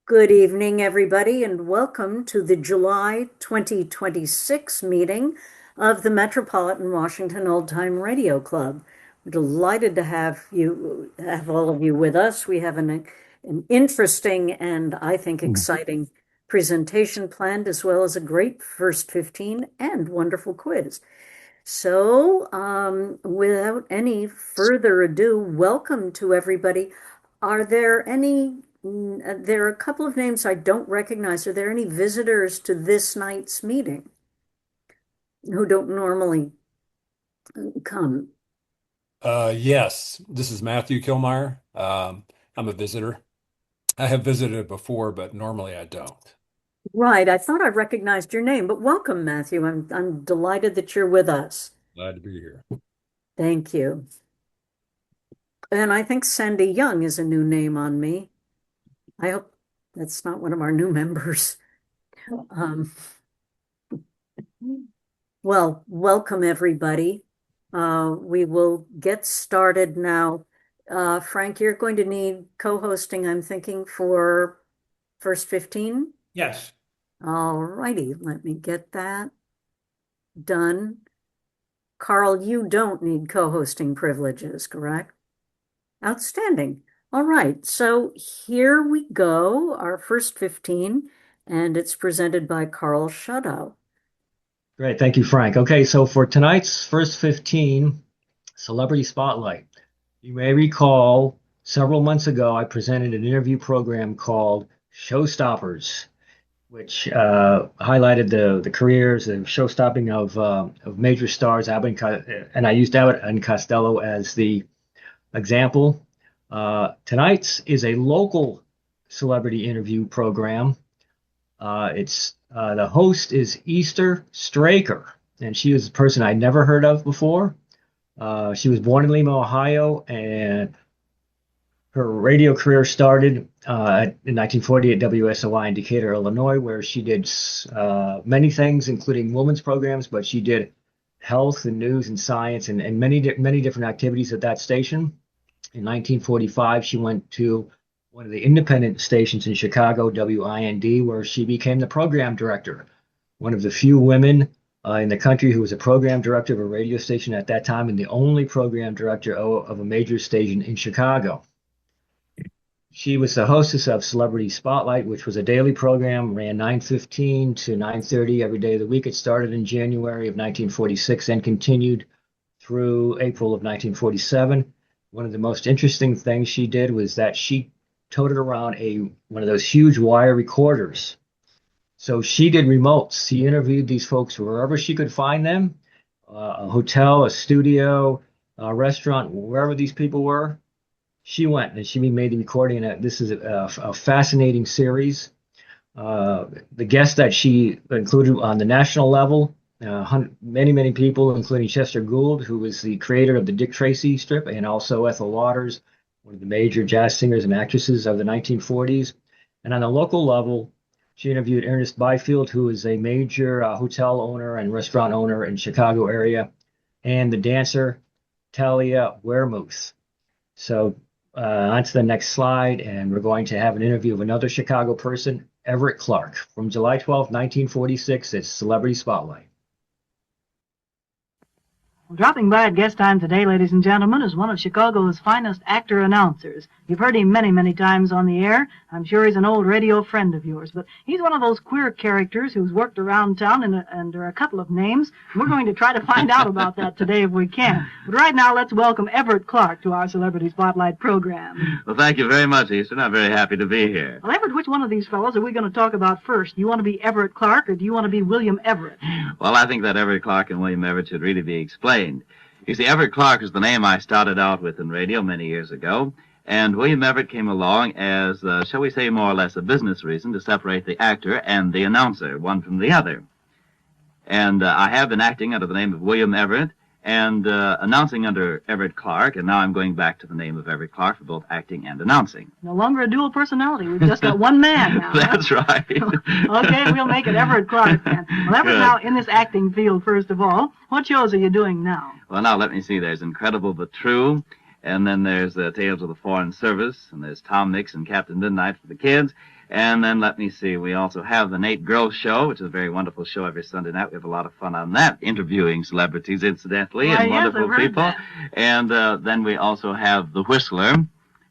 Good evening, everybody, and welcome to the July 2026 meeting of the Metropolitan Washington Old Time Radio Club. We're delighted to have all of you with us. We have an interesting and I think exciting presentation planned, as well as a great first 15 and wonderful quiz. Without any further ado, welcome to everybody. Are there any, there are a couple of names I don't recognize. Are there any visitors to this night's meeting who don't normally come? Yes, this is Matthew Kilmeyer. I'm a visitor. I have visited before, but normally I don't. Right, I thought I recognized your name, but welcome, Matthew. I'm delighted that you're with us. Glad to be here. Thank you. And I think Sandy Young is a new name on me. I hope that's not one of our new members. Um, Well, welcome everybody. We will get started now. Frank, you're going to need co-hosting, I'm thinking, for first 15. Yes. All righty, let me get that done. Carl, you don't need co-hosting privileges, correct? Outstanding. All right, so here we go, our first 15, and it's presented by Karl Schadow. Great. Thank you, Frank. Okay, so for tonight's first 15, Celebrity Spotlight. You may recall several months ago, I presented an interview program called Showstoppers, which highlighted the careers and show-stopping of major stars, and I used Abbott and Costello as the example. Tonight's is a local celebrity interview program. It's the host is Easter Straker, and she was a person I'd never heard of before. She was born in Lima, Ohio, and her radio career started in 1940 at WSOI in Decatur, Illinois, where she did many things, including women's programs, but she did health and news and science and many different activities at that station. In 1945, she went to one of the independent stations in Chicago, WIND, where she became the program director, one of the few women in the country who was a program director of a radio station at that time and the only program director of a major station in Chicago. She was the hostess of Celebrity Spotlight, which was a daily program, ran 9:15 to 9:30 every day of the week. It started in January of 1946 and continued through April of 1947. One of the most interesting things she did was that she toted around one of those huge wire recorders. So she did remotes. She interviewed these folks wherever she could find them, a hotel, a studio, a restaurant, wherever these people were. She went and she made the recording. And this is a fascinating series. The guests that she included on the national level, many people, including Chester Gould, who was the creator of the Dick Tracy strip, and also Ethel Waters, one of the major jazz singers and actresses of the 1940s. And on the local level, she interviewed Ernest Byfield, who is a major hotel owner and restaurant owner in Chicago area, and the dancer Talia Wearmouth. So on to the next slide, and we're going to have an interview of another Chicago person, Everett Clarke, from July 12, 1946. It's Celebrity Spotlight. Well, dropping by at guest time today, ladies and gentlemen, is one of Chicago's finest actor-announcers. You've heard him many times on the air. I'm sure he's an old radio friend of yours, but he's one of those queer characters who's worked around town under a couple of names. We're going to try to find out about that today if we can. But right now, let's welcome Everett Clarke to our Celebrity Spotlight program. Well, thank you very much, Easton. I'm very happy to be here. Well, Everett, which one of these fellows are we going to talk about first? Do you want to be Everett Clarke, or do you want to be William Everett? Well, I think that Everett Clarke and William Everett should really be explained. You see, Everett Clarke is the name I started out with in radio many years ago, and William Everett came along as, shall we say, more or less a business reason to separate the actor and the announcer, one from the other. And I have been acting under the name of William Everett and announcing under Everett Clarke, and now I'm going back to the name of Everett Clarke for both acting and announcing. No longer a dual personality. We've just got one man now. That's right. Okay, we'll make it Everett Clarke then. Well, Everett, now in this acting field, first of all, what shows are you doing now? Well, now let me see. There's Incredible But True, and then there's Tales of the Foreign Service, and there's Tom Mix and Captain Midnight for the kids. And then let me see, we also have the Nate Gross Show, which is a very wonderful show every Sunday night. We have a lot of fun on that, interviewing celebrities, incidentally, Why, and yes, wonderful I've heard people. that. And then we also have the Whistler,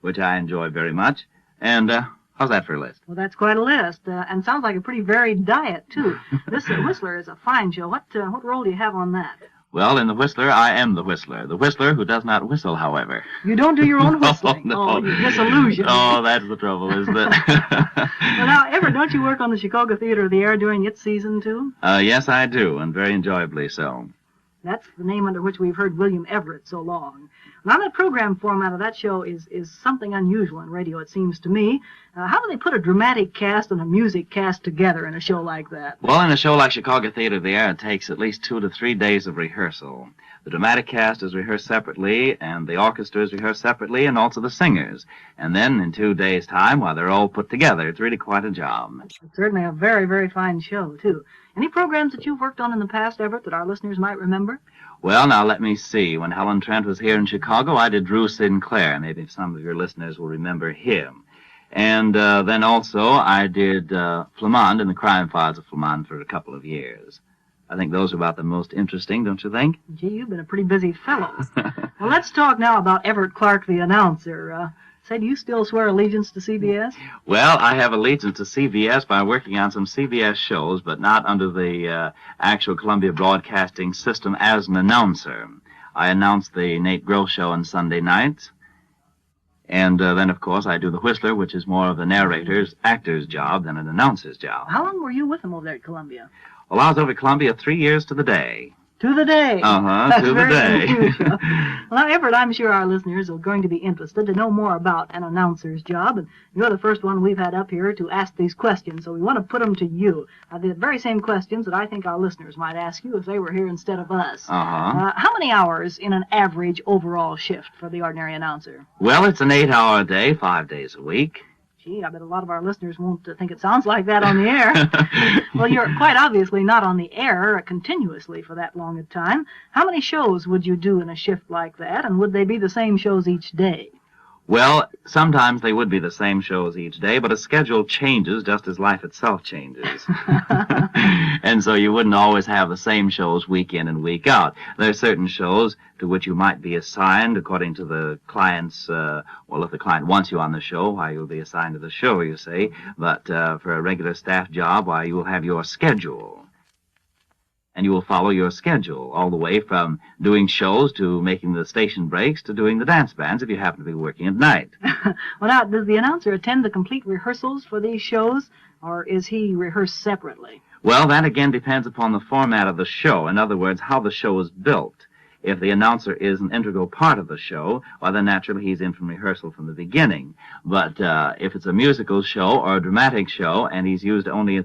which I enjoy very much. And how's that for a list? Well, that's quite a list, and sounds like a pretty varied diet, too. This Whistler is a fine show. What role do you have on that? Well, in the Whistler, I am the Whistler who does not whistle, however. You don't do your own whistling. No. Oh, you disillusion. Oh, that's the trouble, isn't it? Well, now, Everett, don't you work on the Chicago Theater of the Air during its season, too? Yes, I do, and very enjoyably so. That's the name under which we've heard William Everett so long. Now, the program format of that show is something unusual in radio, it seems to me. How do they put a dramatic cast and a music cast together in a show like that? Well, in a show like Chicago Theater of the Air, it takes at least 2 to 3 days of rehearsal. The dramatic cast is rehearsed separately, and the orchestra is rehearsed separately, and also the singers. And then in 2 days' time, while they're all put together, it's really quite a job. It's certainly a very, very fine show, too. Any programs that you've worked on in the past, Everett, that our listeners might remember? Well, now let me see. When Helen Trent was here in Chicago, I did Drew Sinclair. Maybe some of your listeners will remember him. And then also I did Flamand in the Crime Files of Flamand for a couple of years. I think those are about the most interesting, don't you think? Gee, you've been a pretty busy fellow. Well, let's talk now about Everett Clarke, the announcer. Say, do you still swear allegiance to CBS? Well, I have allegiance to CBS by working on some CBS shows, but not under the actual Columbia Broadcasting System as an announcer. I announce the Nate Gross Show on Sunday nights. And then, of course, I do the Whistler, which is more of the narrator's, actor's job than an announcer's job. How long were you with him over there at Columbia? Well, I was over at Columbia 3 years to the day. To the day. To the day. Unusual. Well, now, Everett, I'm sure our listeners are going to be interested to know more about an announcer's job, and you're the first one we've had up here to ask these questions, so we want to put them to you. The very same questions that I think our listeners might ask you if they were here instead of us. How many hours in an average overall shift for the ordinary announcer? Well, it's an 8-hour day, 5 days a week. Gee, I bet a lot of our listeners won't think it sounds like that on the air. Well, you're quite obviously not on the air continuously for that long a time. How many shows would you do in a shift like that, and would they be the same shows each day? Well, sometimes they would be the same shows each day, but a schedule changes just as life itself changes. And so you wouldn't always have the same shows week in and week out. There are certain shows to which you might be assigned according to the client's, well, if the client wants you on the show, why you'll be assigned to the show, you see. But for a regular staff job, why you will have your schedule. And you will follow your schedule all the way from doing shows to making the station breaks to doing the dance bands if you happen to be working at night. Well, now, does the announcer attend the complete rehearsals for these shows, or is he rehearsed separately? Well, that again depends upon the format of the show. In other words, how the show is built. If the announcer is an integral part of the show, well, then naturally he's in from rehearsal from the beginning. But if it's a musical show or a dramatic show, and he's used only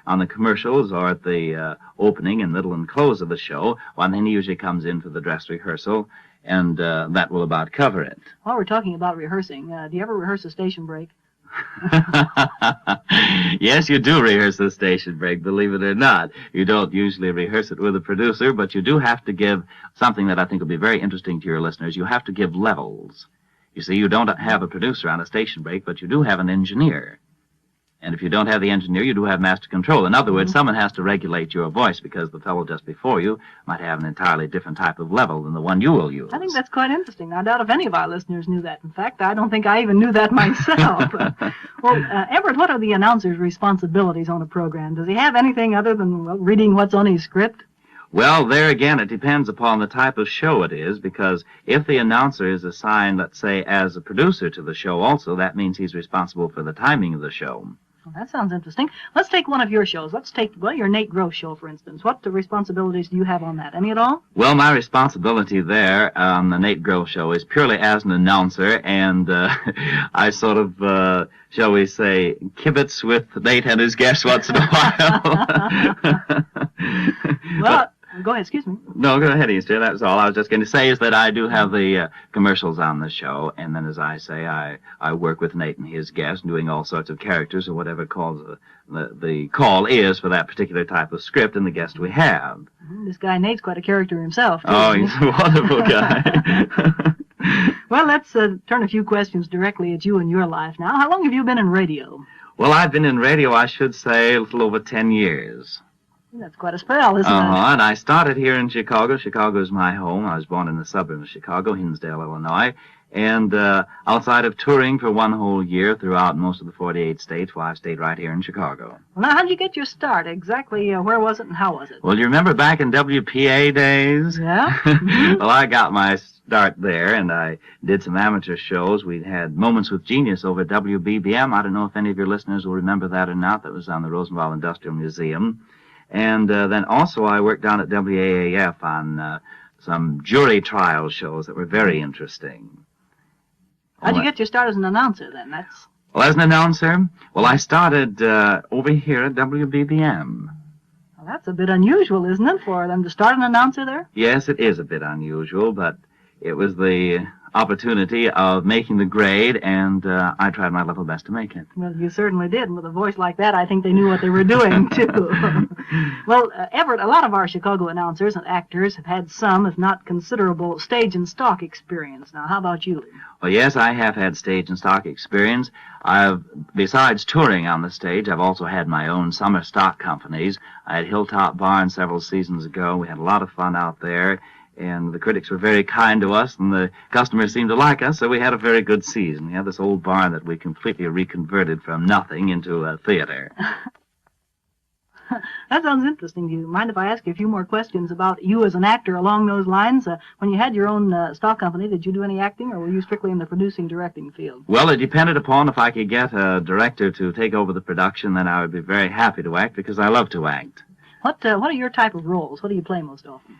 on the commercials or at the opening and middle and close of the show, well, then he usually comes in for the dress rehearsal, and that will about cover it. While we're talking about rehearsing, do you ever rehearse a station break? Yes, you do rehearse the station break, believe it or not. You don't usually rehearse it with a producer, but you do have to give something that I think will be very interesting to your listeners. You have to give levels. You see, you don't have a producer on a station break, but you do have an engineer. And if you don't have the engineer, you do have master control. In other words, someone has to regulate your voice because the fellow just before you might have an entirely different type of level than the one you will use. I think that's quite interesting. I doubt if any of our listeners knew that. In fact, I don't think I even knew that myself. Well, Everett, what are the announcer's responsibilities on a program? Does he have anything other than reading what's on his script? Well, there again, it depends upon the type of show it is, because if the announcer is assigned, let's say, as a producer to the show also, that means he's responsible for the timing of the show. Well, that sounds interesting. Let's take one of your shows. Let's take, well, your Nate Gross show, for instance. What responsibilities do you have on that? Any at all? Well, my responsibility there on the Nate Gross show is purely as an announcer, and I sort of, shall we say, kibitz with Nate and his guests once in a while. Well, go ahead, excuse me. No, go ahead, Easter. That's all I was just going to say is that I do have the commercials on the show, and then, as I say, I work with Nate and his guests, doing all sorts of characters or whatever the call is for that particular type of script and the guest we have. This guy Nate's quite a character himself. Oh, he's a wonderful guy. Well, let's turn a few questions directly at you and your life now. How long have you been in radio? Well, I've been in radio, I should say, a little over 10 years. That's quite a spell, isn't it? And I started here in Chicago. Chicago is my home. I was born in the suburb of Chicago, Hinsdale, Illinois. And outside of touring for one whole year throughout most of the 48 states, well, I've stayed right here in Chicago. Well, now, how did you get your start? Exactly where was it and how was it? Well, you remember back in WPA days? Yeah? Well, I got my start there, and I did some amateur shows. We had Moments with Genius over at WBBM. I don't know if any of your listeners will remember that or not. That was on the Rosenwald Industrial Museum. And then also I worked down at WAAF on some jury trial shows that were very interesting. How'd you get your start as an announcer, then? Well, as an announcer, well, I started over here at WBBM. Well, that's a bit unusual, isn't it, for them to start an announcer there? Yes, it is a bit unusual, but it was the opportunity of making the grade, and I tried my level best to make it. Well, you certainly did. And with a voice like that, I think they knew what they were doing, too. Well, Everett, a lot of our Chicago announcers and actors have had some, if not considerable, stage and stock experience. Now, how about you? Well, yes, I have had stage and stock experience. Besides touring on the stage, I've also had my own summer stock companies. I had Hilltop Barn several seasons ago. We had a lot of fun out there. And the critics were very kind to us, and the customers seemed to like us, so we had a very good season. We had this old barn that we completely reconverted from nothing into a theater. That sounds interesting. Do you mind if I ask you a few more questions about you as an actor along those lines? When you had your own stock company, did you do any acting, or were you strictly in the producing, directing field? Well, it depended upon if I could get a director to take over the production, then I would be very happy to act, because I love to act. What are your type of roles? What do you play most often?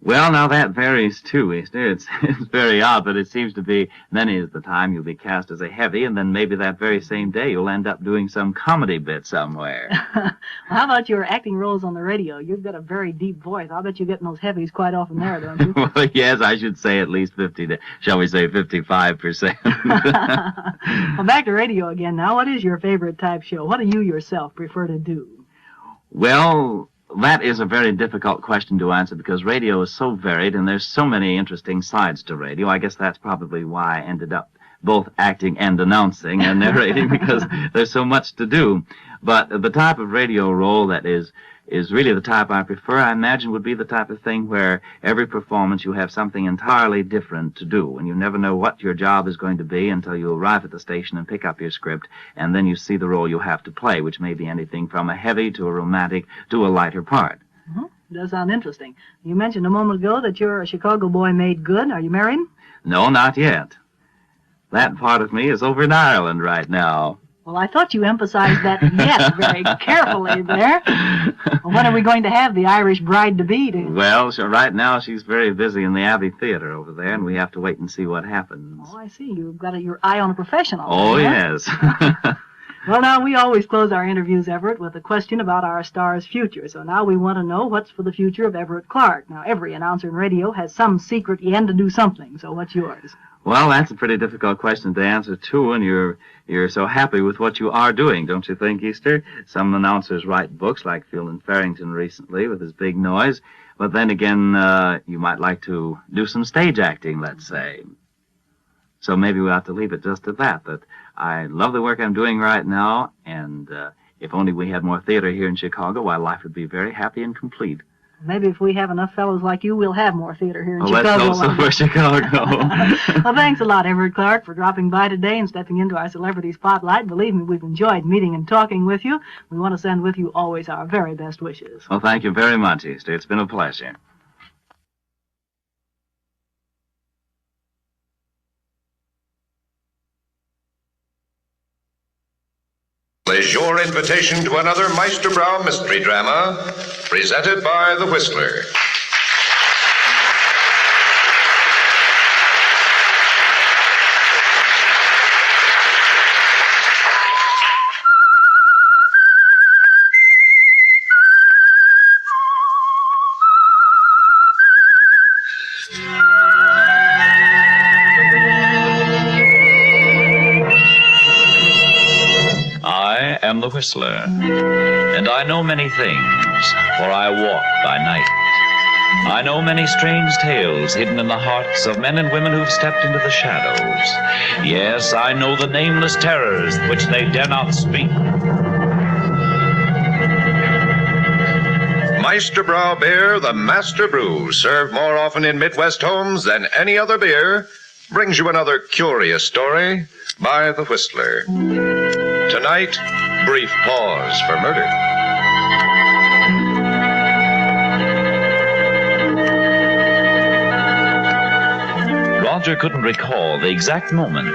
Well, now that varies too, Easter. It's very odd, but it seems to be many of the time you'll be cast as a heavy, and then maybe that very same day you'll end up doing some comedy bit somewhere. Well, how about your acting roles on the radio? You've got a very deep voice. I'll bet you get in those heavies quite often there, don't you? Well, yes, I should say at least 55%. Well, back to radio again now. What is your favorite type show? What do you yourself prefer to do? Well, that is a very difficult question to answer because radio is so varied and there's so many interesting sides to radio. I guess that's probably why I ended up both acting and announcing and narrating because there's so much to do. But the type of radio role that is really the type I prefer, I imagine, would be the type of thing where every performance you have something entirely different to do, and you never know what your job is going to be until you arrive at the station and pick up your script, and then you see the role you have to play, which may be anything from a heavy to a romantic to a lighter part. Mm-hmm. It does sound interesting. You mentioned a moment ago that you're a Chicago boy made good. Are you married? No, not yet. That part of me is over in Ireland right now. Well, I thought you emphasized that yes very carefully there. Well, when are we going to have the Irish bride-to-be? Well, right now she's very busy in the Abbey Theater over there, and we have to wait and see what happens. Oh, I see. You've got your eye on a professional. Oh, huh? Yes. Well, now, we always close our interviews, Everett, with a question about our star's future. So now we want to know what's for the future of Everett Clarke. Now, every announcer in radio has some secret end to do something. So what's yours? Well, that's a pretty difficult question to answer, too, and you're so happy with what you are doing, don't you think, Easter? Some announcers write books, like Phil and Farrington recently with his Big Noise, but then again, you might like to do some stage acting, let's say. So maybe we ought to leave it just at that I love the work I'm doing right now, and if only we had more theater here in Chicago, why, life would be very happy and complete. Maybe if we have enough fellows like you, we'll have more theater here in Chicago. Let's hope so for Chicago. Well, thanks a lot, Everett Clarke, for dropping by today and stepping into our celebrity spotlight. Believe me, we've enjoyed meeting and talking with you. We want to send with you always our very best wishes. Well, thank you very much, Easter. It's been a pleasure. Is your invitation to another Meisterbrow mystery drama presented by The Whistler. I am the Whistler, and I know many things, for I walk by night. I know many strange tales hidden in the hearts of men and women who've stepped into the shadows. Yes, I know the nameless terrors which they dare not speak. Meisterbrow Beer, the master brew, served more often in Midwest homes than any other beer, brings you another curious story by the Whistler. Tonight, brief pause for murder. Roger couldn't recall the exact moment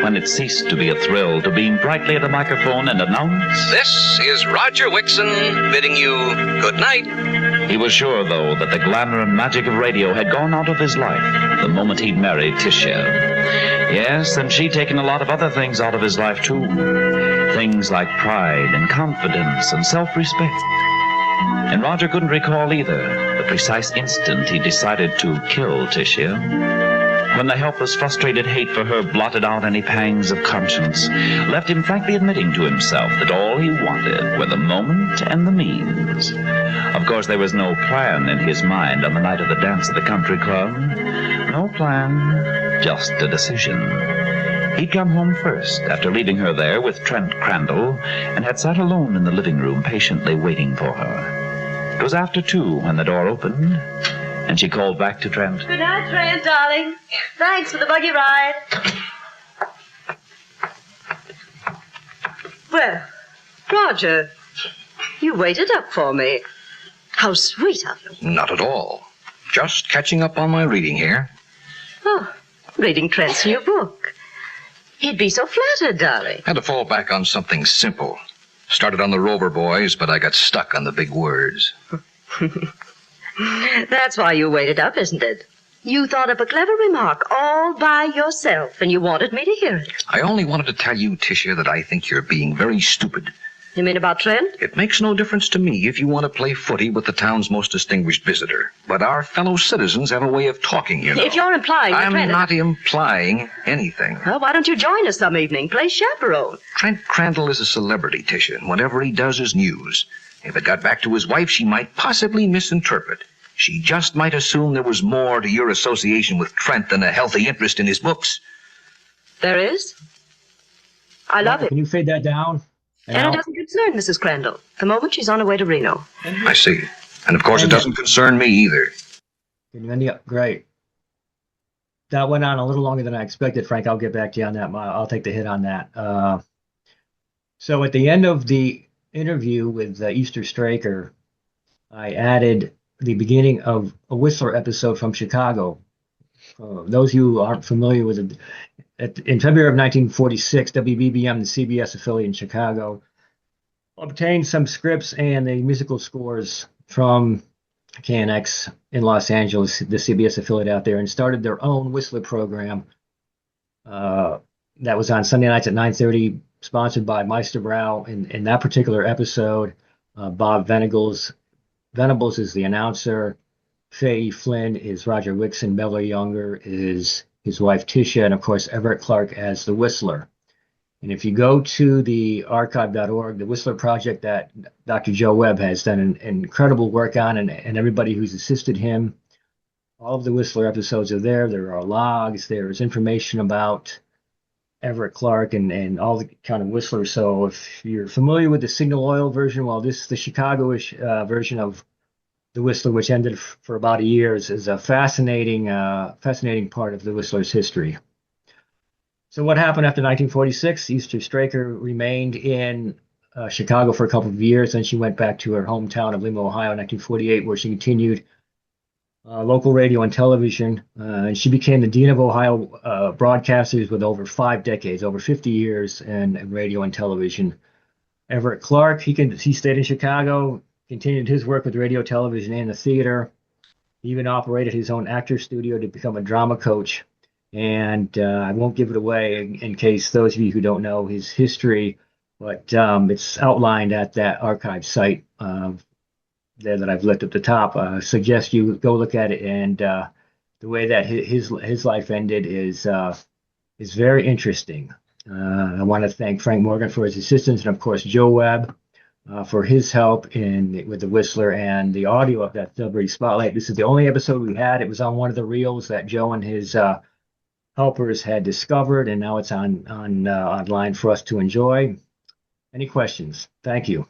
when it ceased to be a thrill to beam brightly at the microphone and announce, "This is Roger Wixon bidding you good night." He was sure, though, that the glamour and magic of radio had gone out of his life the moment he'd married Tisha. Yes, and she'd taken a lot of other things out of his life, too. Things like pride and confidence and self-respect. And Roger couldn't recall either the precise instant he decided to kill Tisha. When the helpless, frustrated hate for her blotted out any pangs of conscience, left him frankly admitting to himself that all he wanted were the moment and the means. Of course, there was no plan in his mind on the night of the dance at the country club. No plan, just a decision. He'd come home first, after leaving her there with Trent Crandall, and had sat alone in the living room, patiently waiting for her. It was after 2 when the door opened, and she called back to Trent. "Good night, Trent, darling. Thanks for the buggy ride." Well, Roger, you waited up for me. How sweet of you. Not at all. Just catching up on my reading here. Oh, reading Trent's new book. He'd be so flattered, darling. Had to fall back on something simple. Started on the Rover Boys, but I got stuck on the big words. That's why you waited up, isn't it? You thought up a clever remark all by yourself, and you wanted me to hear it. I only wanted to tell you, Tisha, that I think you're being very stupid. You mean about Trent? It makes no difference to me if you want to play footy with the town's most distinguished visitor. But our fellow citizens have a way of talking, you know. If you're implying that I'm Trent... not implying anything. Well, why don't you join us some evening? Play chaperone. Trent Crandall is a celebrity, Tisha, and whatever he does is news. If it got back to his wife, she might possibly misinterpret. She just might assume there was more to your association with Trent than a healthy interest in his books. There is? I love it. Can you fade that down? And it doesn't concern Mrs. Crandall. The moment she's on her way to Reno. I see. And of course it doesn't concern me either. Great. That went on a little longer than I expected, Frank. I'll get back to you on that. I'll take the hit on that. So at the end of the interview with Easter Straker, I added the beginning of a Whistler episode from Chicago. Those of you who aren't familiar with it, in February of 1946, WBBM, the CBS affiliate in Chicago, obtained some scripts and the musical scores from KNX in Los Angeles, the CBS affiliate out there, and started their own Whistler program that was on Sunday nights at 9:30, sponsored by Meisterbrow. In that particular episode, Bob Venables is the announcer. Faye Flynn is Roger Wixon. Beverly Younger is his wife Tisha, and of course Everett Clarke as the Whistler. And if you go to the archive.org, the Whistler project that Dr. Joe Webb has done an incredible work on, and everybody who's assisted him, all of the Whistler episodes are there. There are logs. There's information about Everett Clarke and all the kind of Whistler. So if you're familiar with the Signal Oil version, well, this the Chicago-ish version of the Whistler, which ended for about a year, is a fascinating part of the Whistler's history. So what happened after 1946? Easter Straker remained in Chicago for a couple of years, then she went back to her hometown of Lima, Ohio in 1948, where she continued local radio and television, and she became the Dean of Ohio Broadcasters with over 5 decades, over 50 years in radio and television. Everett Clarke, he stayed in Chicago, continued his work with radio, television, and the theater. He even operated his own actor studio to become a drama coach. And I won't give it away in case those of you who don't know his history, but it's outlined at that archive site there that I've left at the top. Suggest you go look at it, and the way that his life ended is very interesting. I want to thank Frank Morgan for his assistance, and of course Joe Webb, for his help with the Whistler and the audio of that Celebrity Spotlight. This is the only episode we had. It was on one of the reels that Joe and his helpers had discovered, and now it's online for us to enjoy. Any questions? Thank you.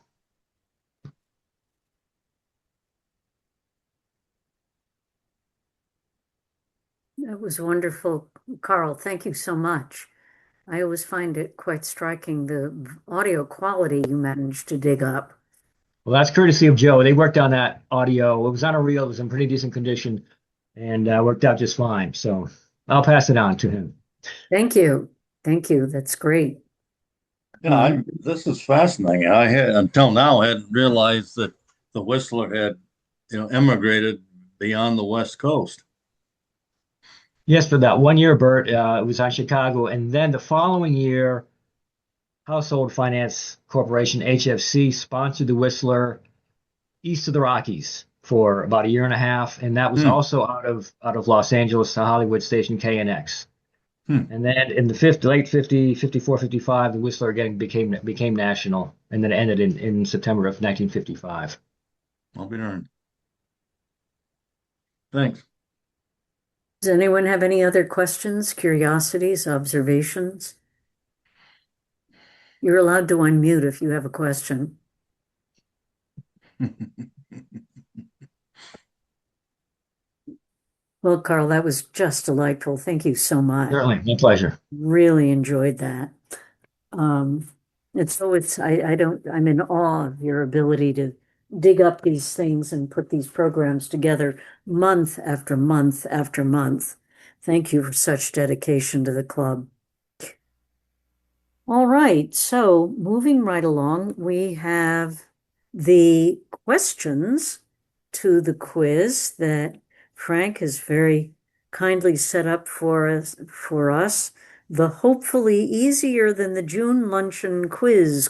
That was wonderful, Karl. Thank you so much. I always find it quite striking, the audio quality you managed to dig up. Well, that's courtesy of Joe. They worked on that audio. It was on a reel. It was in pretty decent condition and worked out just fine. So I'll pass it on to him. Thank you. Thank you. That's great. Yeah, this is fascinating. I had until now hadn't realized that the Whistler had, emigrated beyond the West Coast. Yes, for that 1 year, Bert, it was on Chicago, and then the following year, Household Finance Corporation (HFC) sponsored the Whistler east of the Rockies for about a year and a half, and that was also out of Los Angeles, the Hollywood station KNX. And then in the late 54, 55, the Whistler again became national, and then it ended in September of 1955. I'll be darned. Thanks. Does anyone have any other questions, curiosities, observations? You're allowed to unmute if you have a question. Well, Karl, that was just delightful. Thank you so much. Certainly, my pleasure. Really enjoyed that. It's always, I'm in awe of your ability to dig up these things and put these programs together month after month after month. Thank you for such dedication to the club. All right, so moving right along, we have the questions to the quiz that Frank has very kindly set up for us. The hopefully easier than the June luncheon quiz.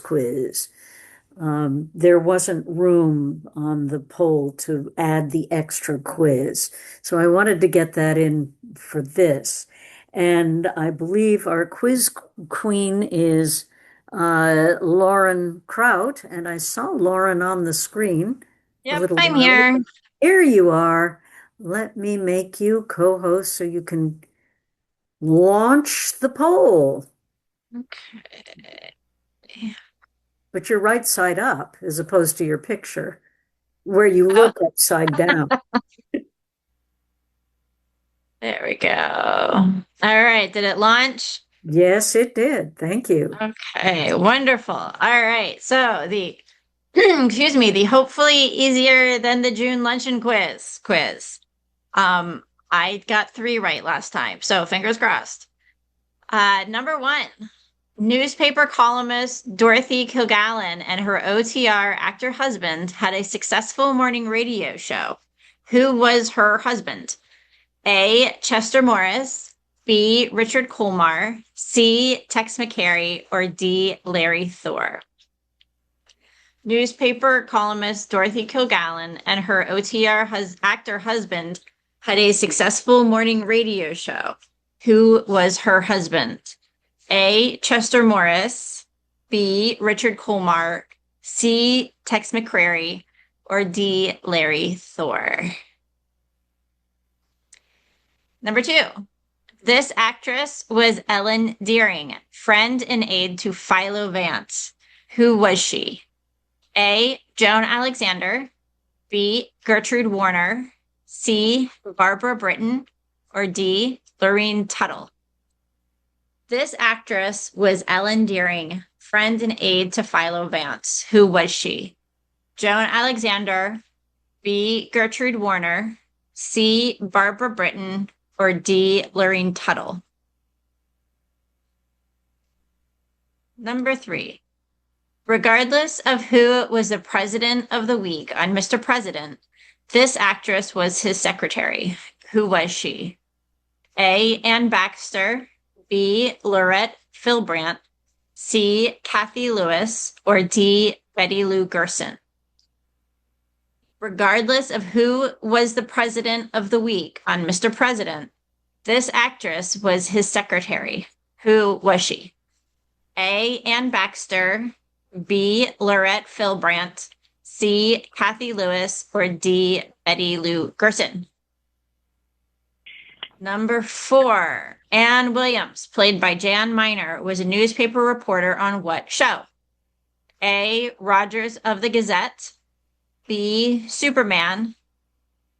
There wasn't room on the poll to add the extra quiz, so I wanted to get that in for this. And I believe our quiz queen is Lauren Kraut, and I saw Lauren on the screen. Yep, I'm here. Here you are. Let me make you co-host so you can launch the poll. Okay. But you're right side up as opposed to your picture where you look upside down. There we go. All right. Did it launch? Yes, it did. Thank you. Okay, wonderful. All right. So the excuse me, the hopefully easier than the June luncheon quiz. I got 3 right last time, so fingers crossed. Number 1, newspaper columnist Dorothy Kilgallen and her OTR actor husband had a successful morning radio show. Who was her husband? A. Chester Morris, B. Richard Colmar, C. Tex McCary, or D. Larry Thor. Newspaper columnist Dorothy Kilgallen and her OTR actor husband had a successful morning radio show. Who was her husband? A. Chester Morris, B. Richard Colmar, C. Tex McCrary, or D. Larry Thor. Number 2. This actress was Ellen Deering, friend and aide to Philo Vance. Who was she? A. Joan Alexander, B. Gertrude Warner, C. Barbara Britton, or D. Lorene Tuttle. This actress was Ellen Deering, friend and aide to Philo Vance. Who was she? Joan Alexander, B. Gertrude Warner, C. Barbara Britton, or D. Lorene Tuttle. Number 3. Regardless of who was the president of the week on Mr. President, this actress was his secretary. Who was she? A. Ann Baxter, B. Laurette Philbrandt, C. Kathy Lewis, or D. Betty Lou Gerson. Regardless of who was the president of the week on Mr. President, this actress was his secretary. Who was she? A. Ann Baxter, B. Laurette Philbrandt, C. Kathy Lewis, or D. Betty Lou Gerson? Number 4, Anne Williams, played by Jan Miner, was a newspaper reporter on what show? A. Rogers of the Gazette, B. Superman,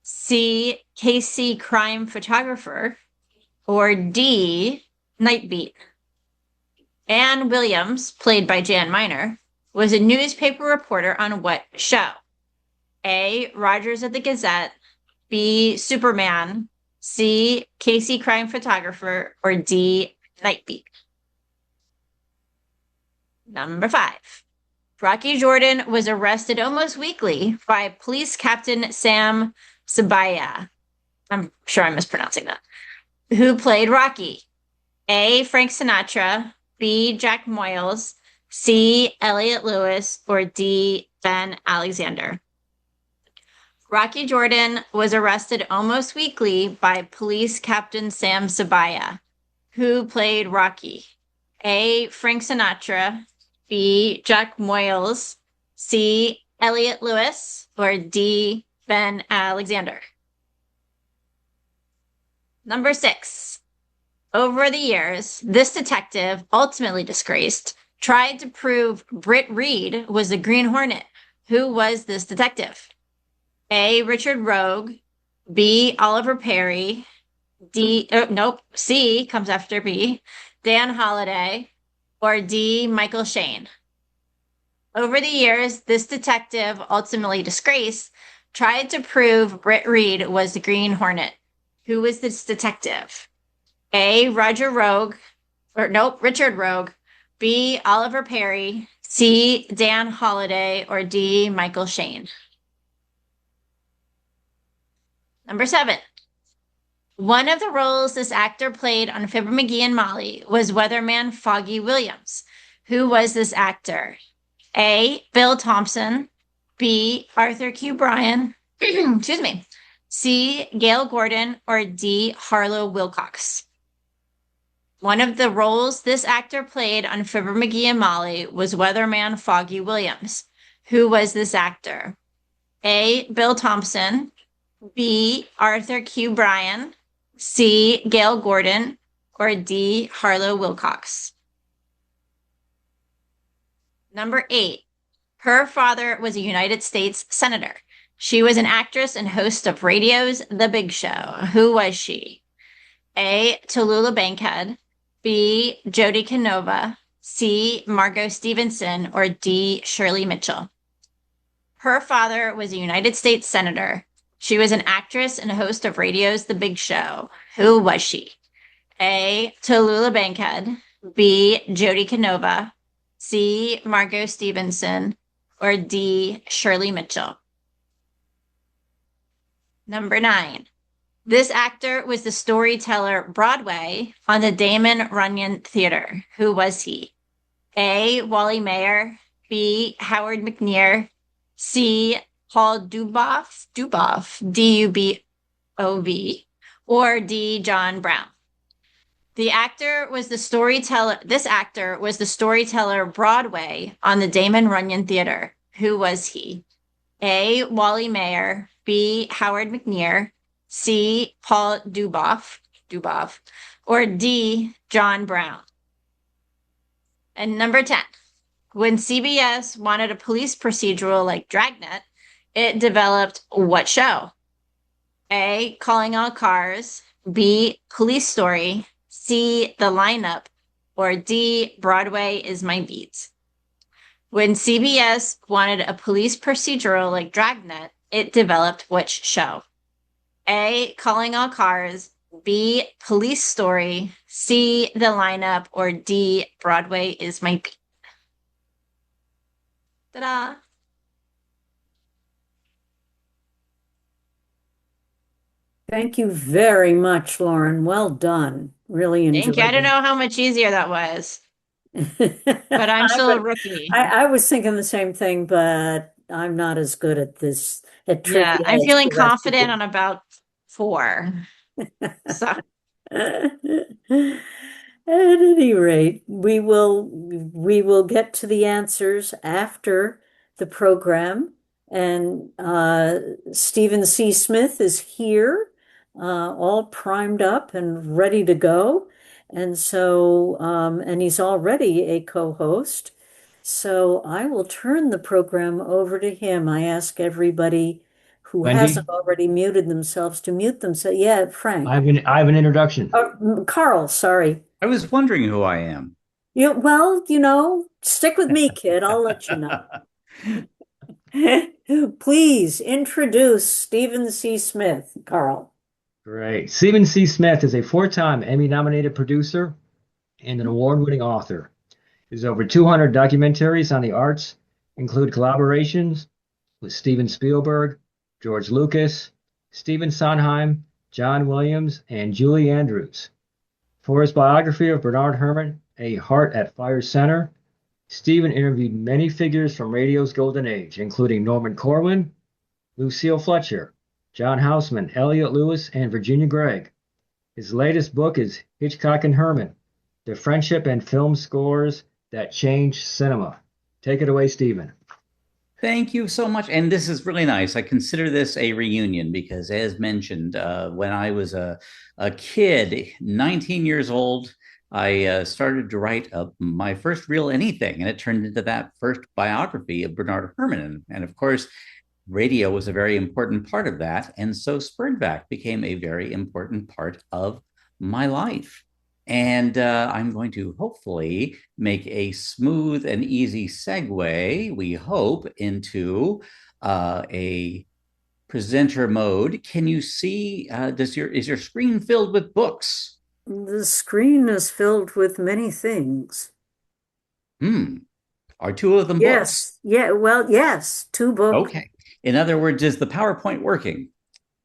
C. KC Crime Photographer, or D. Nightbeat? Anne Williams, played by Jan Miner, was a newspaper reporter on what show? A. Rogers of the Gazette, B. Superman, C. KC Crime Photographer, or D. Nightbeat? Number 5. Rocky Jordan was arrested almost weekly by police captain Sam Sabaya. I'm sure I'm mispronouncing that. Who played Rocky? A. Frank Sinatra, B. Jack Moyles, C. Elliot Lewis, or D. Ben Alexander? Rocky Jordan was arrested almost weekly by police captain Sam Sabaya. Who played Rocky? A. Frank Sinatra, B. Jack Moyles, C. Elliot Lewis, or D. Ben Alexander? Number 6. Over the years, this detective, ultimately disgraced, tried to prove Britt Reed was the Green Hornet. Who was this detective? A. Richard Rogue, B. Oliver Perry, C comes after B, Dan Holliday, or D. Michael Shane? Over the years, this detective, ultimately disgraced, tried to prove Britt Reed was the Green Hornet. Who was this detective? A. Richard Rogue, B. Oliver Perry, C. Dan Holliday, or D. Michael Shane? Number 7. One of the roles this actor played on Fibber McGee and Molly was weatherman Foggy Williams. Who was this actor? A. Bill Thompson, B. Arthur Q. Bryan, excuse me, C. Gail Gordon, or D. Harlow Wilcox? One of the roles this actor played on Fibber McGee and Molly was weatherman Foggy Williams. Who was this actor? A. Bill Thompson, B. Arthur Q. Bryan, C. Gail Gordon, or D. Harlow Wilcox? Number 8. Her father was a United States Senator. She was an actress and host of radio's The Big Show. Who was she? A. Tallulah Bankhead, B. Jody Canova, C. Margot Stevenson, or D. Shirley Mitchell? Her father was a United States Senator. She was an actress and host of radio's The Big Show. Who was she? A. Tallulah Bankhead, B. Jody Canova, C. Margot Stevenson, or D. Shirley Mitchell? Number 9. This actor was the storyteller Broadway on the Damon Runyon Theater. Who was he? A. Wally Mayer, B. Howard McNear, C. Paul Dubov, D-U-B-O-V, or D. John Brown? This actor was the storyteller Broadway on the Damon Runyon Theater. Who was he? A. Wally Mayer, B. Howard McNear, C. Paul Dubov, or D. John Brown? And number 10. When CBS wanted a police procedural like Dragnet, it developed what show? A. Calling All Cars, B. Police Story, C. The Lineup, or D. Broadway is My Beat? When CBS wanted a police procedural like Dragnet, it developed which show? A. Calling All Cars, B. Police Story, C. The Lineup, or D. Broadway is My Beat? Ta-da! Thank you very much, Lauren. Well done. Really enjoyed Thank you. I don't it. know how much easier that was, but I'm still a rookie. I was thinking the same thing, but I'm not as good at this, at Yeah, trivia I'm as feeling the rest of confident you. on about 4. So, At any rate, we will get to the answers after the program. And Stephen C. Smith is here, all primed up and ready to go. And so, and he's already a co-host. So I will turn the program over to him. I ask everybody who Wendy, hasn't already muted themselves to mute themselves. Yeah, Frank. I have an introduction. Carl, sorry. I was wondering who I am. Well, stick with me, kid. I'll let you know. Please introduce Stephen C. Smith, Carl. Great. Stephen C. Smith is a four-time Emmy-nominated producer and an award-winning author. His over 200 documentaries on the arts include collaborations with Steven Spielberg, George Lucas, Stephen Sondheim, John Williams, and Julie Andrews. For his biography of Bernard Hermann, A Heart at Fire Center, Stephen interviewed many figures from radio's golden age, including Norman Corwin, Lucille Fletcher, John Houseman, Elliot Lewis, and Virginia Gregg. His latest book is Hitchcock and Herman, The Friendship and Film Scores That Changed Cinema. Take it away, Stephen. Thank you so much. And this is really nice. I consider this a reunion because, as mentioned, when I was a kid, 19 years old, I started to write my first real anything, and it turned into that first biography of Bernard Hermann. And of course, radio was a very important part of that. And so Spurgeback became a very important part of my life. And I'm going to hopefully make a smooth and easy segue, we hope, into a presenter mode. Can you see, is your screen filled with books? The screen is filled with many things. Are two of them books? Yes. Yeah, well, yes, two books. Okay. In other words, is the PowerPoint working?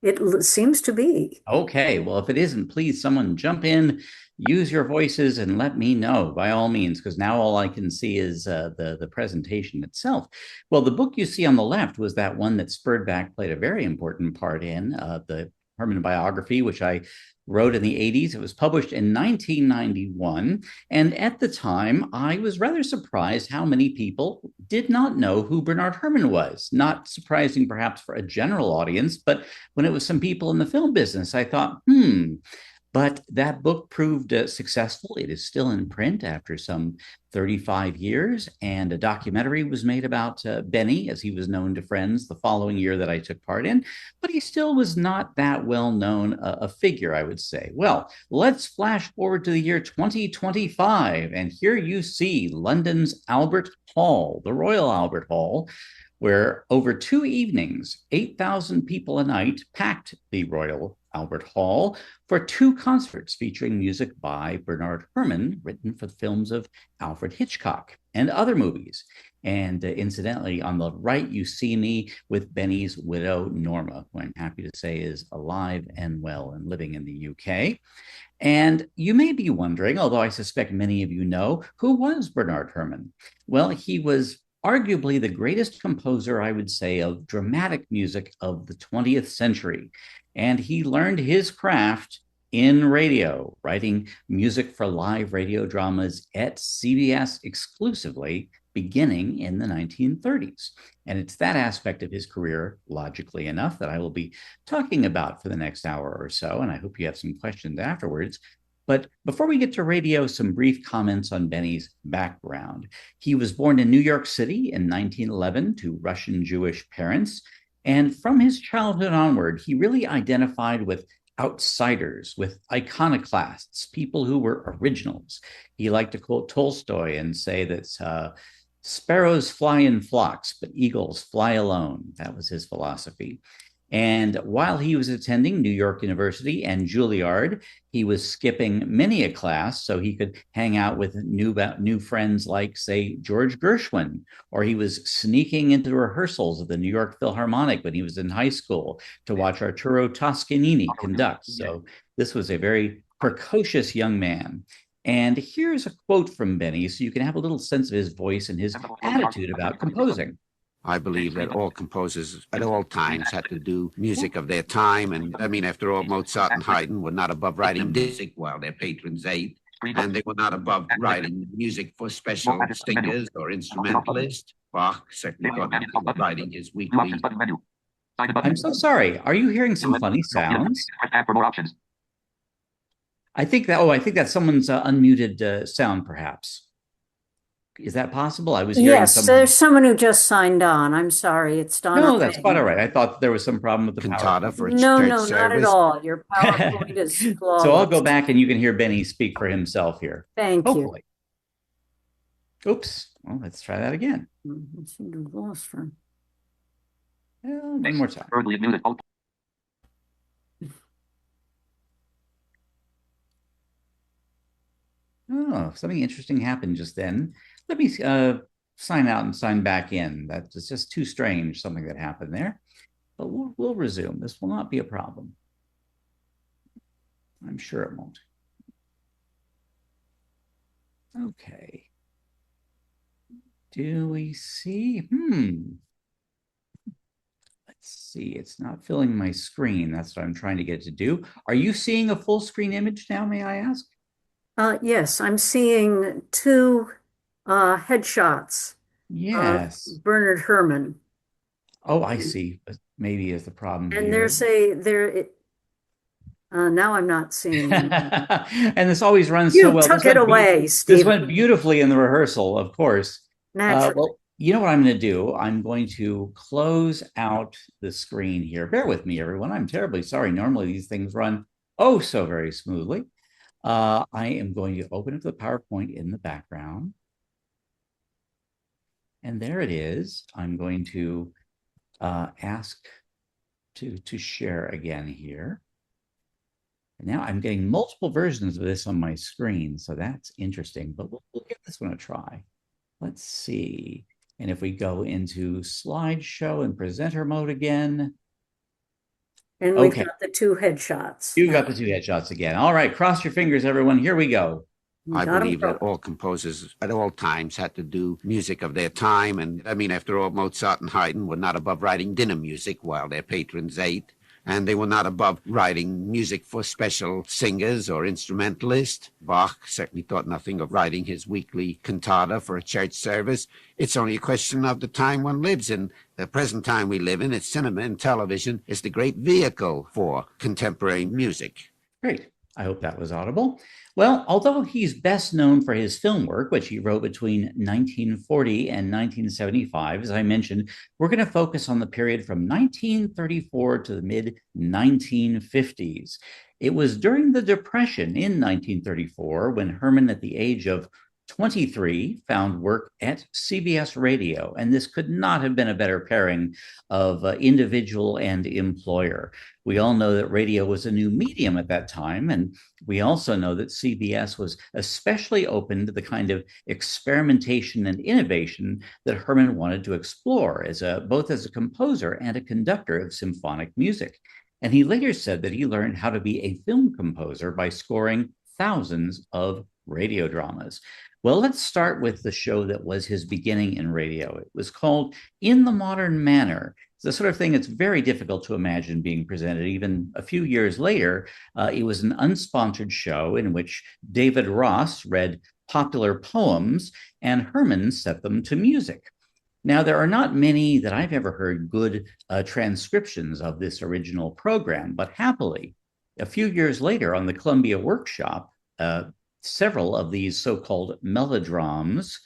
It seems to be. Okay. Well, if it isn't, please someone jump in, use your voices, and let me know by all means, because now all I can see is the presentation itself. Well, the book you see on the left was that one that Spurgeback played a very important part in, the Hermann biography, which I wrote in the 80s. It was published in 1991. And at the time, I was rather surprised how many people did not know who Bernard Hermann was. Not surprising, perhaps, for a general audience, but when it was some people in the film business, I thought, But that book proved successful. It is still in print after some 35 years, and a documentary was made about Benny, as he was known to friends, the following year that I took part in, but he still was not that well known a figure, I would say. Well, let's flash forward to the year 2025, and here you see London's Albert Hall, the Royal Albert Hall, where over 2 evenings, 8,000 people a night packed the Royal Albert Hall for 2 concerts featuring music by Bernard Hermann, written for the films of Alfred Hitchcock and other movies. And incidentally, on the right, you see me with Benny's widow, Norma, who I'm happy to say is alive and well and living in the UK. And you may be wondering, although I suspect many of you know, who was Bernard Hermann? Well, he was arguably the greatest composer, I would say, of dramatic music of the 20th century. And he learned his craft in radio, writing music for live radio dramas at CBS exclusively, beginning in the 1930s. And it's that aspect of his career, logically enough, that I will be talking about for the next hour or so. And I hope you have some questions afterwards. But before we get to radio, some brief comments on Benny's background. He was born in New York City in 1911 to Russian Jewish parents. And from his childhood onward, he really identified with outsiders, with iconoclasts, people who were originals. He liked to quote Tolstoy and say that sparrows fly in flocks, but eagles fly alone. That was his philosophy. And while he was attending New York University and Juilliard, he was skipping many a class so he could hang out with new friends like, say, George Gershwin, or he was sneaking into rehearsals at the New York Philharmonic when he was in high school to watch Arturo Toscanini conduct. So this was a very precocious young man. And here's a quote from Benny so you can have a little sense of his voice and his attitude about composing. I believe that all composers at all times had to do music of their time. And I mean, after all, Mozart and Haydn were not above writing music while their patrons ate. And they were not above writing music for special singers or instrumentalists. Bach certainly thought nothing of writing his weekly. I'm so sorry. Are you hearing some funny sounds? I think that's someone's unmuted sound, perhaps. Is that possible? I was hearing Yes, there's someone who just signed on. I'm sorry, it's done. No, that's quite all right. I thought there was some problem with the cantata PowerPoint. for No, church no, service. not at all. Your PowerPoint is flawless. So I'll go back and you can hear Benny speak for himself here. Thank Hopefully. Oops. Well, let's try that again. I seem to have lost her. One more time. Oh, something interesting happened just then. Let me sign out and sign back in. That's just too strange, something that happened there. But we'll resume. This will not be a problem. I'm sure it won't. Okay. Do we see? Let's see. It's not filling my screen. That's what I'm trying to get to do. Are you seeing a full screen image now, may I ask? Yes, I'm seeing two headshots. Yes. Bernard Hermann. Oh, I see. Maybe is the problem And here. now I'm not seeing him. And this always runs You so well. took it away, Steve. This went beautifully in the rehearsal, of course. Naturally. Well, you know what I'm going to do? I'm going to close out the screen here. Bear with me, everyone. I'm terribly sorry. Normally these things run oh so very smoothly. I am going to open up the PowerPoint in the background. And there it is. I'm going to ask to share again here. And now I'm getting multiple versions of this on my screen, so that's interesting, but we'll give this one a try. Let's see. And if we go into slideshow and presenter mode again. And we've got the two headshots. You got the two headshots again. All right, cross your fingers, everyone. Here we go. I believe that all composers at all times had to do music of their time. And I mean, after all, Mozart and Haydn were not above writing dinner music while their patrons ate. And they were not above writing music for special singers or instrumentalists. Bach certainly thought nothing of writing his weekly cantata for a church service. It's only a question of the time one lives in. The present time we live in, it's cinema and television is the great vehicle for contemporary music. Great. I hope that was audible. Well, although he's best known for his film work, which he wrote between 1940 and 1975, as I mentioned, we're going to focus on the period from 1934 to the mid-1950s. It was during the Depression in 1934 when Hermann, at the age of 23, found work at CBS Radio, and this could not have been a better pairing of individual and employer. We all know that radio was a new medium at that time, and we also know that CBS was especially open to the kind of experimentation and innovation that Hermann wanted to explore both as a composer and a conductor of symphonic music. And he later said that he learned how to be a film composer by scoring thousands of radio dramas. Well, let's start with the show that was his beginning in radio. It was called In the Modern Manner. It's the sort of thing that's very difficult to imagine being presented. Even a few years later, it was an unsponsored show in which David Ross read popular poems and Hermann set them to music. Now, there are not many that I've ever heard good transcriptions of this original program, but happily, a few years later on the Columbia Workshop, several of these so-called melodramas,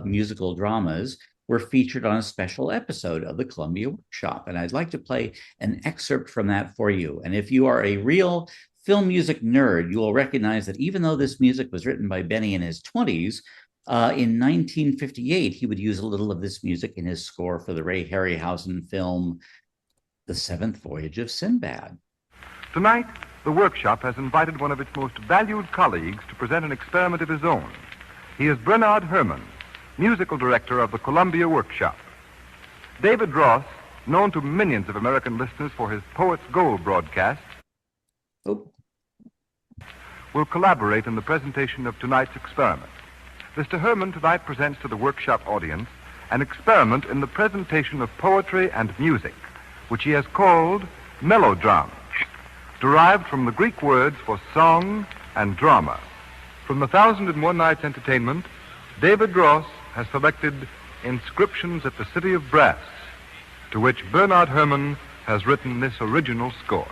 musical dramas, were featured on a special episode of the Columbia Workshop. And I'd like to play an excerpt from that for you. And if you are a real film music nerd, you will recognize that even though this music was written by Benny in his 20s, in 1958, he would use a little of this music in his score for the Ray Harryhausen film, The Seventh Voyage of Sinbad. Tonight, the workshop has invited one of its most valued colleagues to present an experiment of his own. He is Bernard Hermann, musical director of the Columbia Workshop. David Ross, known to millions of American listeners for his Poet's Gold broadcast, will collaborate in the presentation of tonight's experiment. Mr. Hermann tonight presents to the workshop audience an experiment in the presentation of poetry and music, which he has called melodramas, derived from the Greek words for song and drama. From the 1001 Nights Entertainment, David Gross has selected Inscriptions at the City of Brass, to which Bernard Hermann has written this original score.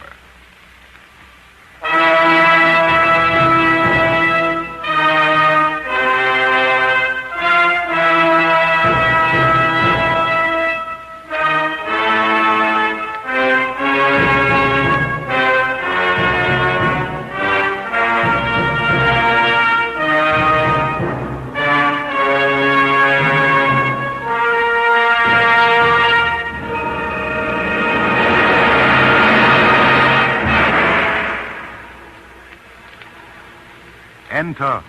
Enter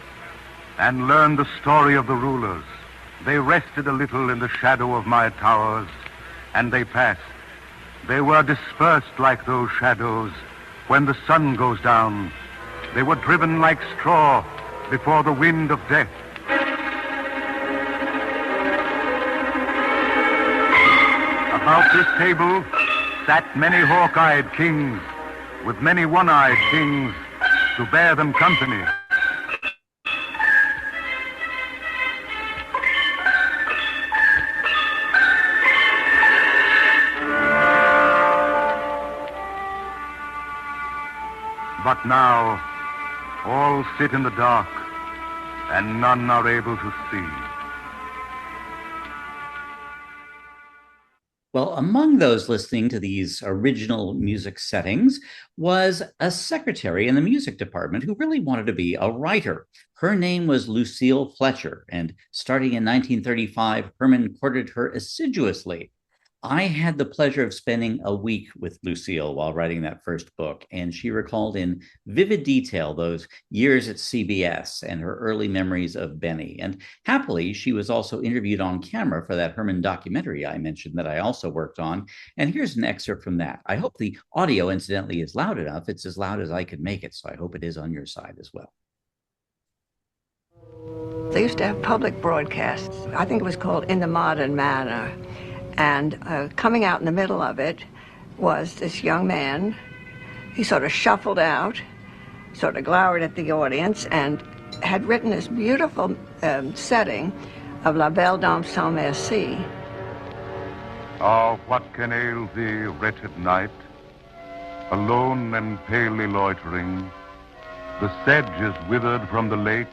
and learn the story of the rulers. They rested a little in the shadow of my towers, and they passed. They were dispersed like those shadows when the sun goes down. They were driven like straw before the wind of death. About this table sat many hawk-eyed kings, with many one-eyed kings to bear them company. But now, all sit in the dark, and none are able to see. Well, among those listening to these original music settings was a secretary in the music department who really wanted to be a writer. Her name was Lucille Fletcher, and starting in 1935, Hermann courted her assiduously. I had the pleasure of spending a week with Lucille while writing that first book, and she recalled in vivid detail those years at CBS and her early memories of Benny. And happily, she was also interviewed on camera for that Hermann documentary I mentioned that I also worked on. And here's an excerpt from that. I hope the audio, incidentally, is loud enough. It's as loud as I could make it, so I hope it is on your side as well. They used to have public broadcasts. I think it was called In the Modern Manner. And coming out in the middle of it was this young man. He sort of shuffled out, sort of glowered at the audience, and had written this beautiful setting of La Belle Dame sans Merci. Ah, what can ail thee, wretched night? Alone and palely loitering, the sedge is withered from the lake,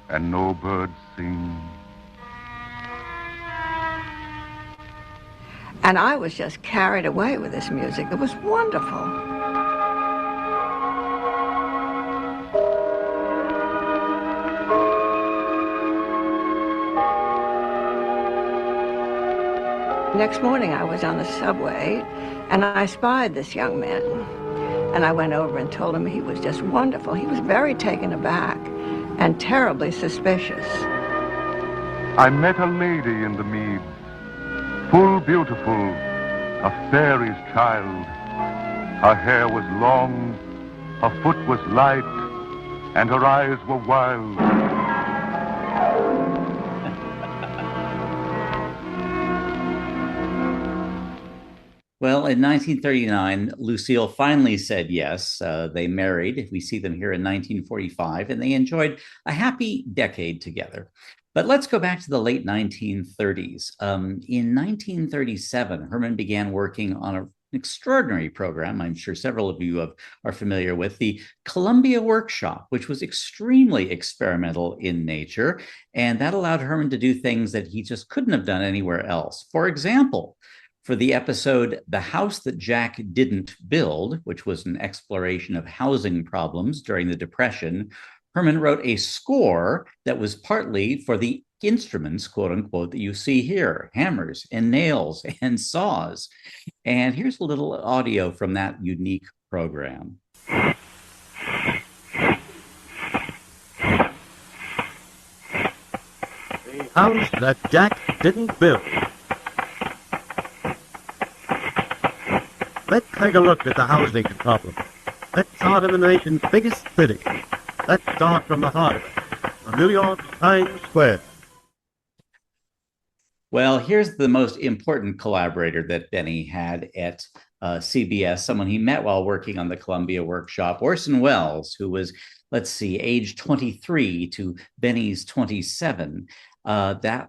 and no birds sing. And I was just carried away with this music. It was wonderful. Next morning I was on the subway and I spied this young man. And I went over and told him he was just wonderful. He was very taken aback and terribly suspicious. I met a lady in the meads, full beautiful, a fairy's child. Her hair was long, her foot was light, and her eyes were wild. Well, in 1939, Lucille finally said yes. They married. We see them here in 1945, and they enjoyed a happy decade together. But let's go back to the late 1930s. In 1937, Hermann began working on an extraordinary program I'm sure several of you are familiar with, the Columbia Workshop, which was extremely experimental in nature, and that allowed Hermann to do things that he just couldn't have done anywhere else. For example, for the episode The House That Jack Didn't Build, which was an exploration of housing problems during the Depression, Hermann wrote a score that was partly for the instruments, quote unquote, that you see here, hammers and nails and saws. And here's a little audio from that unique program. The House That Jack Didn't Build. Let's take a look at the housing problem. Let's start in the nation's biggest city. Let's start from the heart of it, New York Times Square. Well, here's the most important collaborator that Benny had at CBS, someone he met while working on the Columbia Workshop, Orson Welles, who was, let's see, age 23 to Benny's 27. That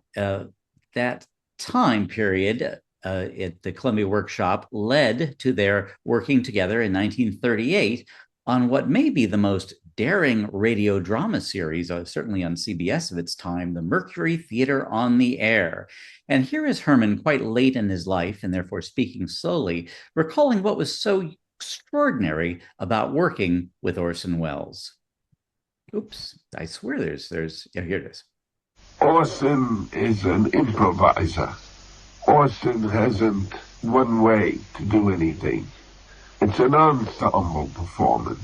time period at the Columbia Workshop led to their working together in 1938 on what may be the most daring radio drama series, certainly on CBS of its time, the Mercury Theater on the Air. And here is Hermann, quite late in his life, and therefore speaking slowly, recalling what was so extraordinary about working with Orson Welles. Oops, I swear yeah, here it is. Orson is an improviser. Orson hasn't one way to do anything. It's an ensemble performance.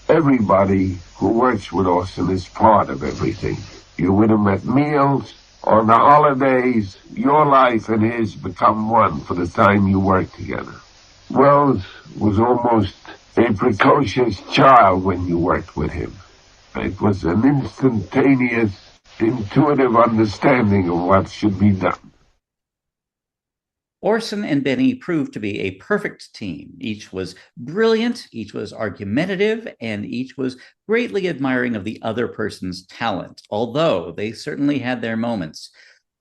Everybody who works with Orson is part of everything. You're with him at meals, on the holidays, your life and his become one for the time you work together. Welles was almost a precocious child when you worked with him. It was an instantaneous, intuitive understanding of what should be done. Orson and Benny proved to be a perfect team. Each was brilliant, each was argumentative, and each was greatly admiring of the other person's talent, although they certainly had their moments.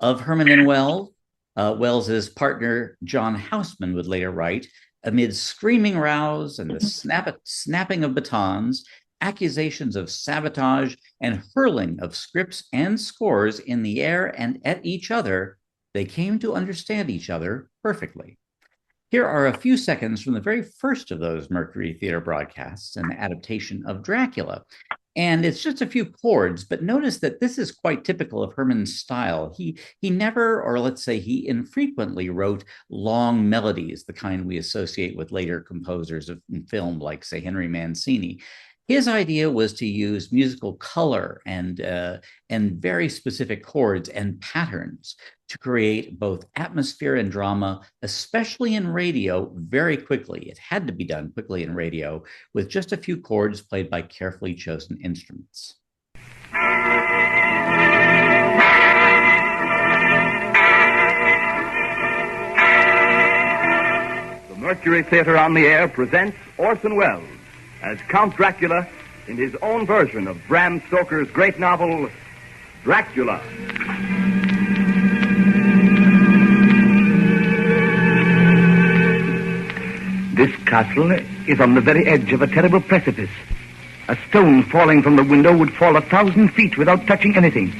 Of Hermann and Welles, Welles's partner John Houseman would later write, amid screaming rows and the snapping of batons, accusations of sabotage, and hurling of scripts and scores in the air and at each other, they came to understand each other perfectly. Here are a few seconds from the very first of those Mercury Theater broadcasts, an adaptation of Dracula. And it's just a few chords, but notice that this is quite typical of Hermann's style. He never, or let's say he infrequently wrote long melodies, the kind we associate with later composers of film like, say, Henry Mancini. His idea was to use musical color and very specific chords and patterns to create both atmosphere and drama, especially in radio, very quickly. It had to be done quickly in radio with just a few chords played by carefully chosen instruments. The Mercury Theater on the Air presents Orson Welles as Count Dracula in his own version of Bram Stoker's great novel, Dracula. This castle is on the very edge of a terrible precipice. A stone falling from the window would fall 1,000 feet without touching anything.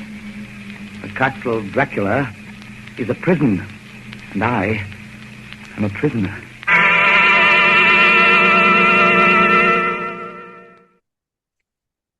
The castle Dracula is a prison, and I am a prisoner.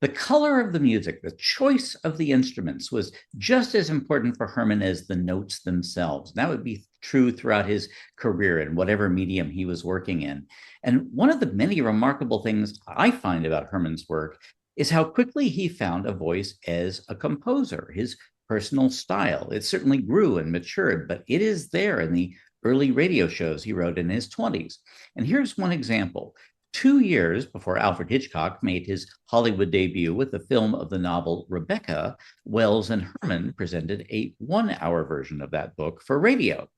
The color of the music, the choice of the instruments was just as important for Hermann as the notes themselves. That would be true throughout his career in whatever medium he was working in. And one of the many remarkable things I find about Hermann's work is how quickly he found a voice as a composer, his personal style. It certainly grew and matured, but it is there in the early radio shows he wrote in his 20s. And here's one example. 2 years before Alfred Hitchcock made his Hollywood debut with the film of the novel Rebecca, Welles and Hermann presented a 1-hour version of that book for radio.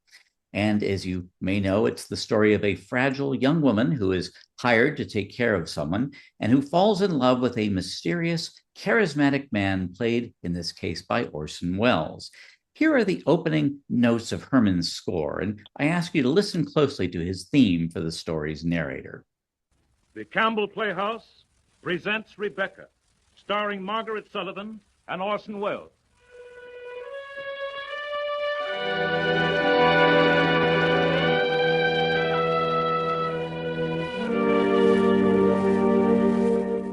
And as you may know, it's the story of a fragile young woman who is hired to take care of someone and who falls in love with a mysterious, charismatic man played, in this case, by Orson Welles. Here are the opening notes of Hermann's score, and I ask you to listen closely to his theme for the story's narrator. The Campbell Playhouse presents Rebecca, starring Margaret Sullivan and Orson Welles.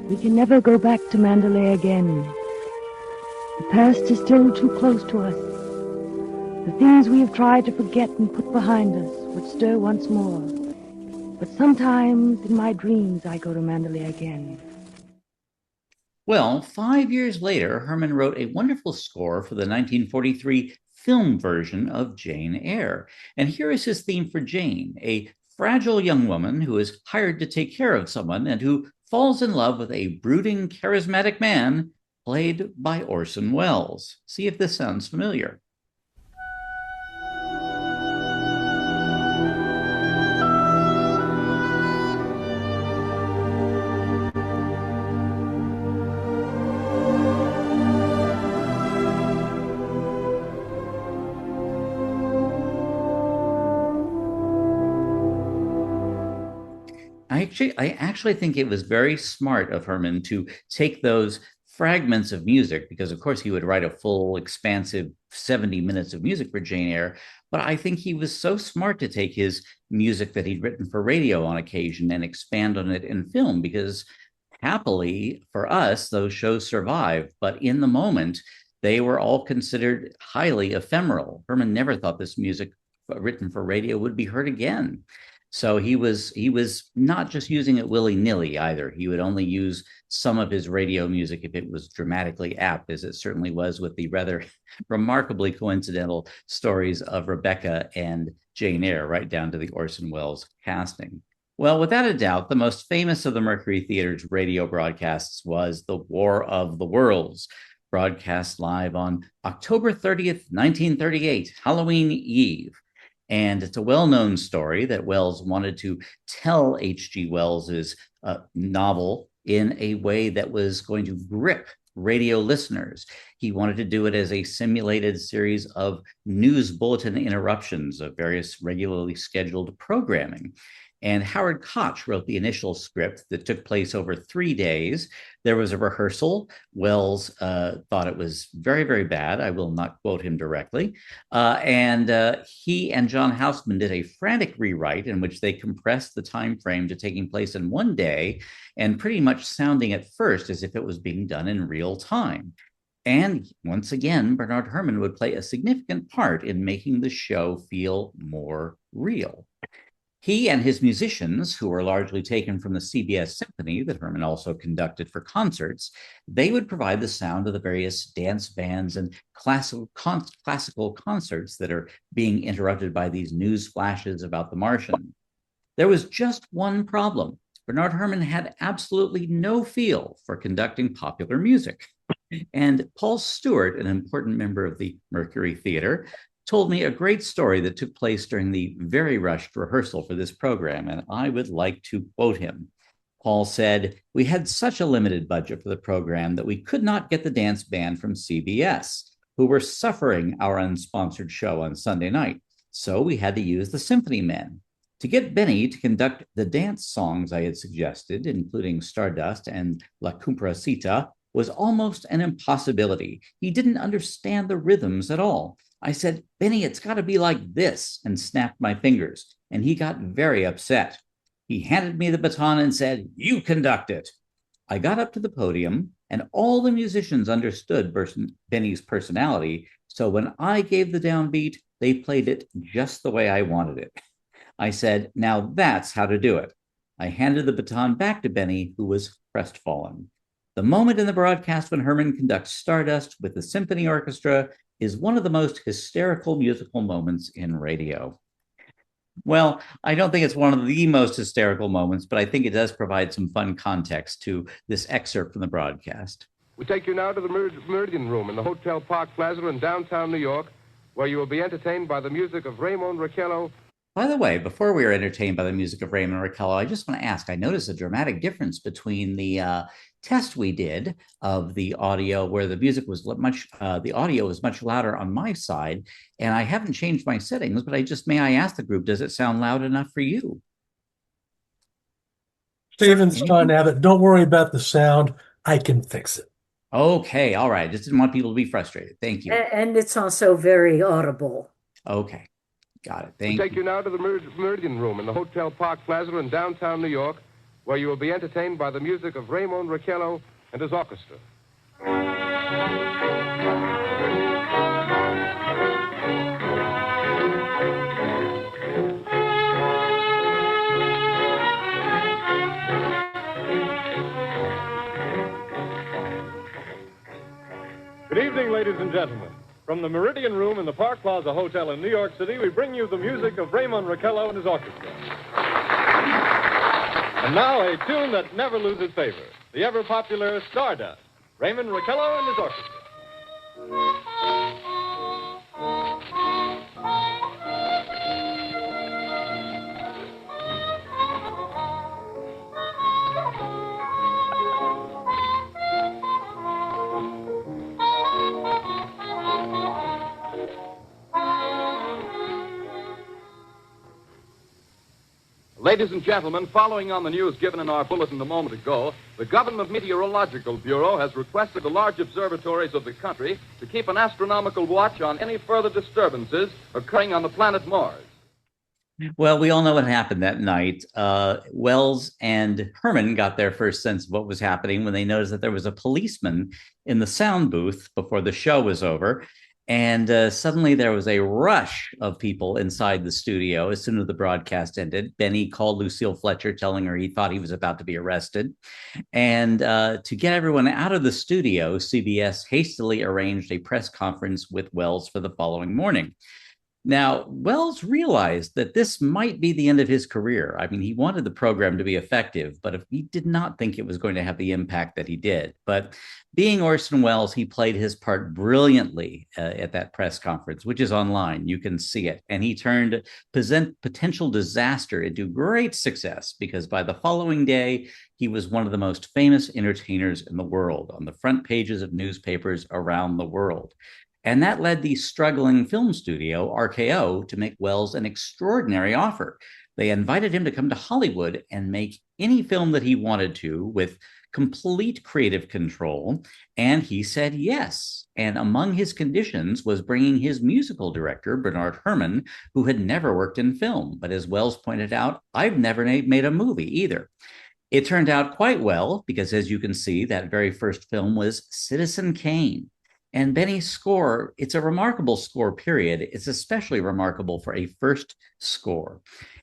We can never go back to Mandalay again. The past is still too close to us. The things we have tried to forget and put behind us would stir once more. But sometimes in my dreams I go to Mandalay again. Well, 5 years later, Hermann wrote a wonderful score for the 1943 film version of Jane Eyre. And here is his theme for Jane, a fragile young woman who is hired to take care of someone and who falls in love with a brooding, charismatic man played by Orson Welles. See if this sounds familiar. I actually think it was very smart of Herman to take those fragments of music, because of course he would write a full, expansive 70 minutes of music for Jane Eyre. But I think he was so smart to take his music that he'd written for radio on occasion and expand on it in film, because happily for us, those shows survived. But in the moment, they were all considered highly ephemeral. Herman never thought this music written for radio would be heard again. So he was not just using it willy-nilly either. He would only use some of his radio music if it was dramatically apt, as it certainly was with the rather remarkably coincidental stories of Rebecca and Jane Eyre, right down to the Orson Welles casting. Well, without a doubt, the most famous of the Mercury Theater's radio broadcasts was The War of the Worlds, broadcast live on October 30th, 1938, Halloween Eve. And it's a well-known story that Wells wanted to tell H.G. Wells's novel in a way that was going to grip radio listeners. He wanted to do it as a simulated series of news bulletin interruptions of various regularly scheduled programming. And Howard Koch wrote the initial script that took place over 3 days. There was a rehearsal. Wells thought it was very, very bad. I will not quote him directly. And he and John Houseman did a frantic rewrite in which they compressed the time frame to taking place in 1 day and pretty much sounding at first as if it was being done in real time. And once again, Bernard Herrmann would play a significant part in making the show feel more real. He and his musicians, who were largely taken from the CBS Symphony that Herman also conducted for concerts, they would provide the sound of the various dance bands and classical concerts that are being interrupted by these news flashes about the Martian. There was just one problem. Bernard Herrmann had absolutely no feel for conducting popular music. And Paul Stewart, an important member of the Mercury Theater, told me a great story that took place during the very rushed rehearsal for this program, and I would like to quote him. Paul said, "We had such a limited budget for the program that we could not get the dance band from CBS, who were suffering our unsponsored show on Sunday night. So we had to use the symphony men. To get Benny to conduct the dance songs I had suggested, including Stardust and La Comprasita, was almost an impossibility. He didn't understand the rhythms at all. I said, 'Benny, it's got to be like this,' and snapped my fingers, and he got very upset. He handed me the baton and said, 'You conduct it.' I got up to the podium, and all the musicians understood Benny's personality, so when I gave the downbeat, they played it just the way I wanted it. I said, 'Now that's how to do it.' I handed the baton back to Benny, who was crestfallen. The moment in the broadcast when Herman conducts Stardust with the symphony orchestra is one of the most hysterical musical moments in radio." Well, I don't think it's one of the most hysterical moments, but I think it does provide some fun context to this excerpt from the broadcast. We take you now to the Meridian Room in the Hotel Park Plaza in downtown New York, where you will be entertained by the music of Raymond Raquello. By the way, before we were entertained by the music of Raymond Raquello, I just want to ask, I noticed a dramatic difference between the test we did of the audio, where the music was the audio was much louder on my side, and I haven't changed my settings, but may I ask the group, does it sound loud enough for you? Stephen's fine now, but don't worry about the sound. I can fix it. Okay, all right. Just didn't want people to be frustrated. Thank you. And it's also very audible. Okay, got it. Thank you. We take you now to the Meridian Room in the Hotel Park Plaza in downtown New York, where you will be entertained by the music of Raymond Raquello and his orchestra. Good evening, ladies and gentlemen. From the Meridian Room in the Park Plaza Hotel in New York City, we bring you the music of Raymond Raquello and his orchestra. And now, a tune that never loses favor, the ever-popular Stardust, Raymond Raquello and his orchestra. Ladies and gentlemen, following on the news given in our bulletin a moment ago, the Government Meteorological Bureau has requested the large observatories of the country to keep an astronomical watch on any further disturbances occurring on the planet Mars. Well, we all know what happened that night. Wells and Herman got their first sense of what was happening when they noticed that there was a policeman in the sound booth before the show was over. And suddenly there was a rush of people inside the studio as soon as the broadcast ended. Benny called Lucille Fletcher, telling her he thought he was about to be arrested. And to get everyone out of the studio, CBS hastily arranged a press conference with Wells for the following morning. Now, Wells realized that this might be the end of his career. I mean, he wanted the program to be effective, but he did not think it was going to have the impact that he did. But being Orson Welles, he played his part brilliantly at that press conference, which is online. You can see it. And he turned potential disaster into great success, because by the following day, he was one of the most famous entertainers in the world, on the front pages of newspapers around the world. And that led the struggling film studio, RKO, to make Wells an extraordinary offer. They invited him to come to Hollywood and make any film that he wanted to, with complete creative control. And he said yes. And among his conditions was bringing his musical director, Bernard Hermann, who had never worked in film. But as Wells pointed out, I've never made a movie either. It turned out quite well, because as you can see, that very first film was Citizen Kane. And Benny's score, it's a remarkable score, period. It's especially remarkable for a first score.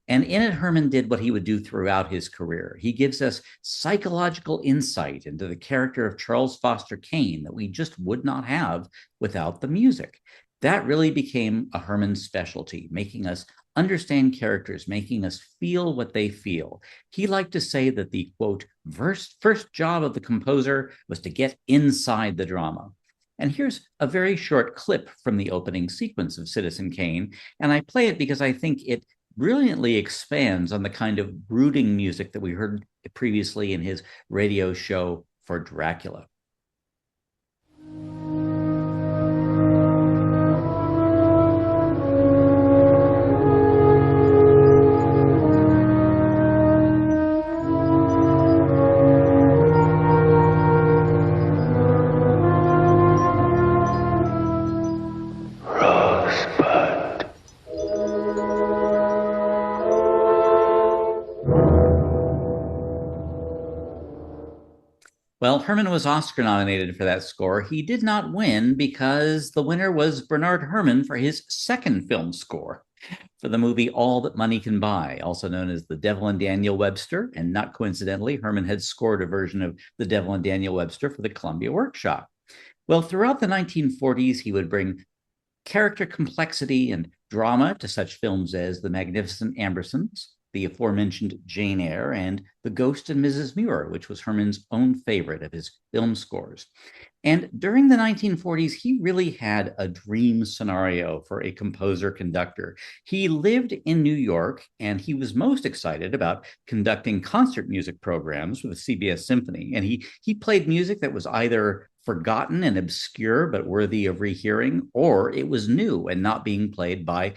And in it, Herman did what he would do throughout his career. He gives us psychological insight into the character of Charles Foster Kane that we just would not have without the music. That really became a Herman specialty, making us understand characters, making us feel what they feel. He liked to say that the, quote, first job of the composer was to get inside the drama. And here's a very short clip from the opening sequence of Citizen Kane. And I play it because I think it brilliantly expands on the kind of brooding music that we heard previously in his radio show for Dracula. Well, Herman was Oscar nominated for that score. He did not win because the winner was Bernard Herrmann for his second film score for the movie All That Money Can Buy, also known as The Devil and Daniel Webster. And not coincidentally, Herman had scored a version of The Devil and Daniel Webster for the Columbia Workshop. Well, throughout the 1940s, he would bring character complexity and drama to such films as The Magnificent Ambersons, the aforementioned Jane Eyre, and The Ghost and Mrs. Muir, which was Herman's own favorite of his film scores. And during the 1940s, he really had a dream scenario for a composer-conductor. He lived in New York, and he was most excited about conducting concert music programs with the CBS Symphony. And he played music that was either forgotten and obscure but worthy of rehearing, or it was new and not being played by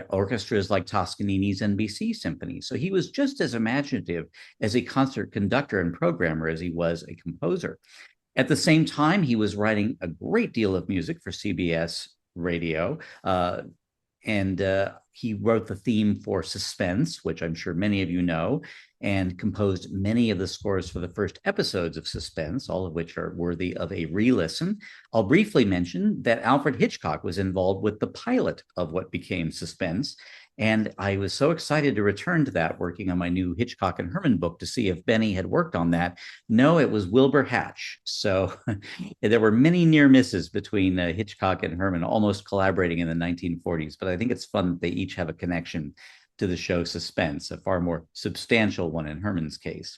orchestras like Toscanini's NBC Symphony. So he was just as imaginative as a concert conductor and programmer as he was a composer. At the same time, he was writing a great deal of music for CBS radio, and he wrote the theme for Suspense, which I'm sure many of you know, and composed many of the scores for the first episodes of Suspense, all of which are worthy of a re-listen. I'll briefly mention that Alfred Hitchcock was involved with the pilot of what became Suspense, and I was so excited to return to that, working on my new Hitchcock and Herman book, to see if Benny had worked on that. No, it was Wilbur Hatch. So there were many near misses between Hitchcock and Herman, almost collaborating in the 1940s, but I think it's fun that they each have a connection to the show Suspense, a far more substantial one in Herman's case.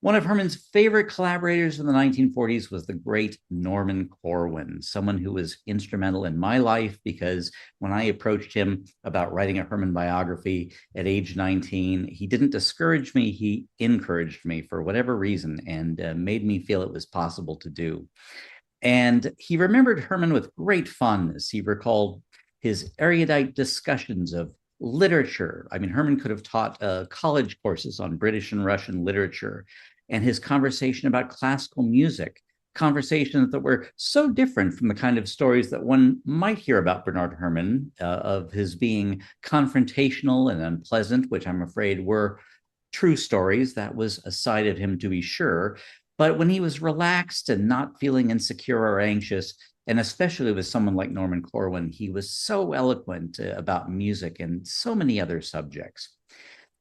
One of Herman's favorite collaborators in the 1940s was the great Norman Corwin, someone who was instrumental in my life, because when I approached him about writing a Herman biography at age 19, he didn't discourage me, he encouraged me for whatever reason, and made me feel it was possible to do. And he remembered Herman with great fondness. He recalled his erudite discussions of literature. I mean, Hermann could have taught college courses on British and Russian literature, and his conversation about classical music, conversations that were so different from the kind of stories that one might hear about Bernard Hermann, of his being confrontational and unpleasant, which I'm afraid were true stories. That was a side of him, to be sure. But when he was relaxed and not feeling insecure or anxious, and especially with someone like Norman Corwin, he was so eloquent about music and so many other subjects.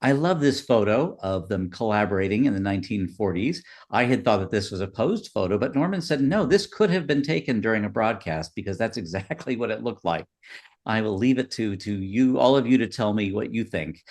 I love this photo of them collaborating in the 1940s. I had thought that this was a posed photo, but Norman said, no, this could have been taken during a broadcast because that's exactly what it looked like. I will leave it to you, all of you, to tell me what you think.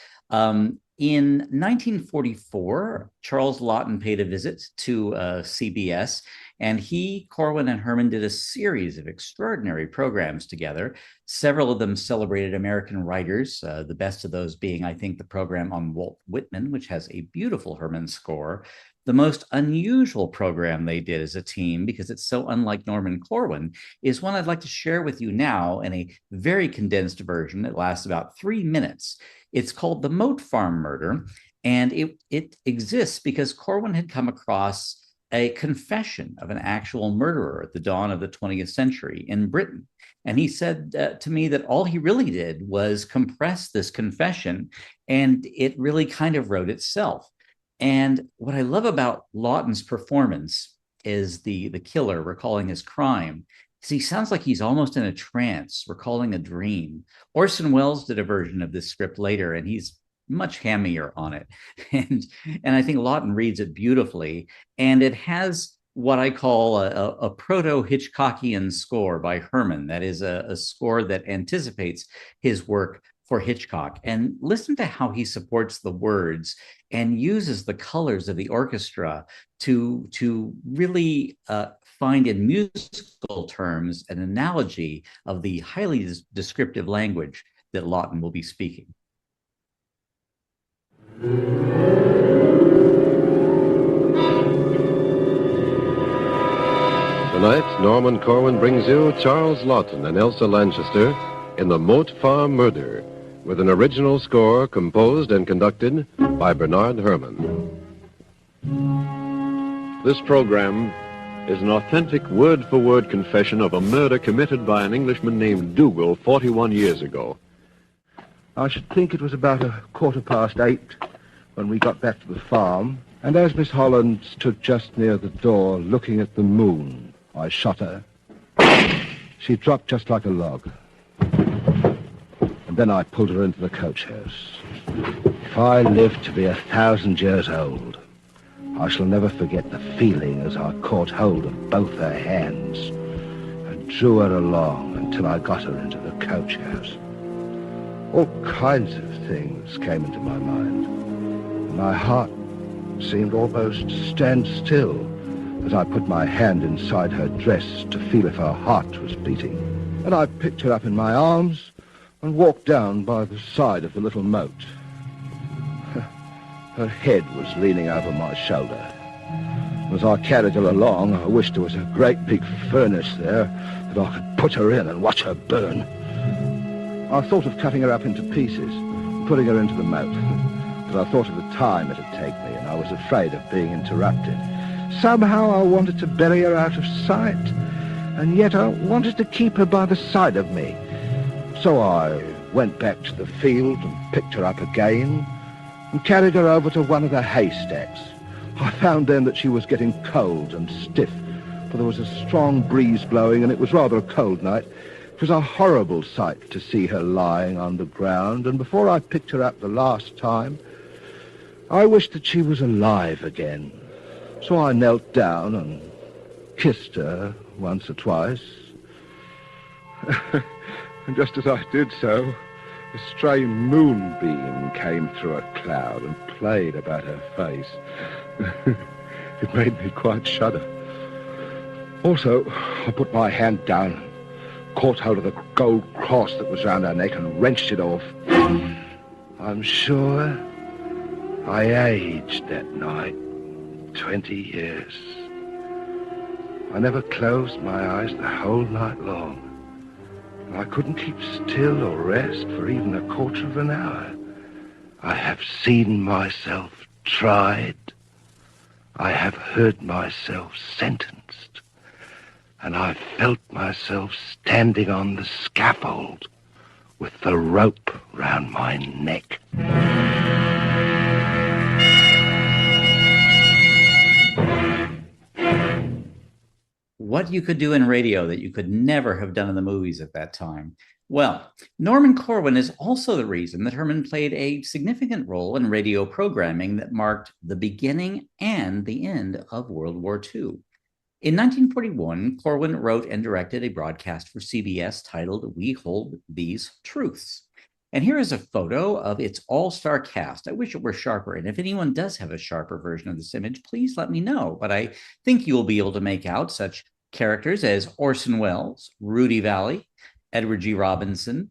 In 1944, Charles Laughton paid a visit to CBS, and he, Corwin, and Hermann did a series of extraordinary programs together. Several of them celebrated American writers, the best of those being, I think, the program on Walt Whitman, which has a beautiful Hermann score. The most unusual program they did as a team, because it's so unlike Norman Corwin, is one I'd like to share with you now in a very condensed version. It lasts about 3 minutes. It's called The Moat Farm Murder, and it exists because Corwin had come across a confession of an actual murderer at the dawn of the 20th century in Britain. And he said to me that all he really did was compress this confession, and it really kind of wrote itself. And what I love about Laughton's performance is the killer recalling his crime. He sounds like he's almost in a trance, recalling a dream. Orson Welles did a version of this script later, and he's much hammier on it. And I think Laughton reads it beautifully. And it has what I call a proto-Hitchcockian score by Hermann. That is a score that anticipates his work for Hitchcock. And listen to how he supports the words and uses the colors of the orchestra to really find in musical terms an analogy of the highly descriptive language that Laughton will be speaking. Tonight, Norman Corwin brings you Charles Laughton and Elsa Lanchester in The Moat Farm Murder, with an original score composed and conducted by Bernard Hermann. This program is an authentic word-for-word confession of a murder committed by an Englishman named Dougal 41 years ago. I should think it was about 8:15 when we got back to the farm, and as Miss Holland stood just near the door looking at the moon, I shot her. She dropped just like a log. And then I pulled her into the coach house. If I live to be 1,000 years old, I shall never forget the feeling as I caught hold of both her hands and drew her along until I got her into the coach house. All kinds of things came into my mind. My heart seemed almost to stand still as I put my hand inside her dress to feel if her heart was beating. And I picked her up in my arms and walked down by the side of the little moat. Her head was leaning over my shoulder. As I carried her along, I wished there was a great big furnace there that I could put her in and watch her burn. I thought of cutting her up into pieces and putting her into the moat, but I thought of the time it'd take me, and I was afraid of being interrupted. Somehow I wanted to bury her out of sight, and yet I wanted to keep her by the side of me. So I went back to the field and picked her up again and carried her over to one of the haystacks. I found then that she was getting cold and stiff, for there was a strong breeze blowing and it was rather a cold night. It was a horrible sight to see her lying on the ground, and before I picked her up the last time, I wished that she was alive again. So I knelt down and kissed her once or twice. And just as I did so, a stray moonbeam came through a cloud and played about her face. It made me quite shudder. Also, I put my hand down and caught hold of the gold cross that was round her neck and wrenched it off. I'm sure I aged that night 20 years. I never closed my eyes the whole night long. I couldn't keep still or rest for even a quarter of an hour. I have seen myself tried. I have heard myself sentenced. And I felt myself standing on the scaffold with the rope round my neck. What you could do in radio that you could never have done in the movies at that time. Well, Norman Corwin is also the reason that Hermann played a significant role in radio programming that marked the beginning and the end of World War II. In 1941, Corwin wrote and directed a broadcast for CBS titled We Hold These Truths. And here is a photo of its all-star cast. I wish it were sharper, and if anyone does have a sharper version of this image, please let me know. But I think you will be able to make out such characters as Orson Welles, Rudy Vallee, Edward G. Robinson,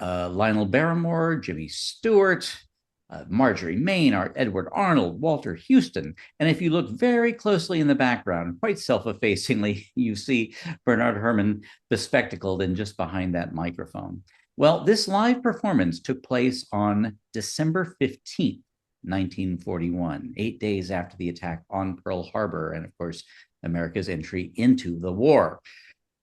Lionel Barrymore, Jimmy Stewart, Marjorie Maynard, Edward Arnold, Walter Houston. And if you look very closely in the background, quite self-effacingly, you see Bernard Hermann bespectacled and just behind that microphone. Well, this live performance took place on December 15th, 1941, 8 days after the attack on Pearl Harbor and, of course, America's entry into the war.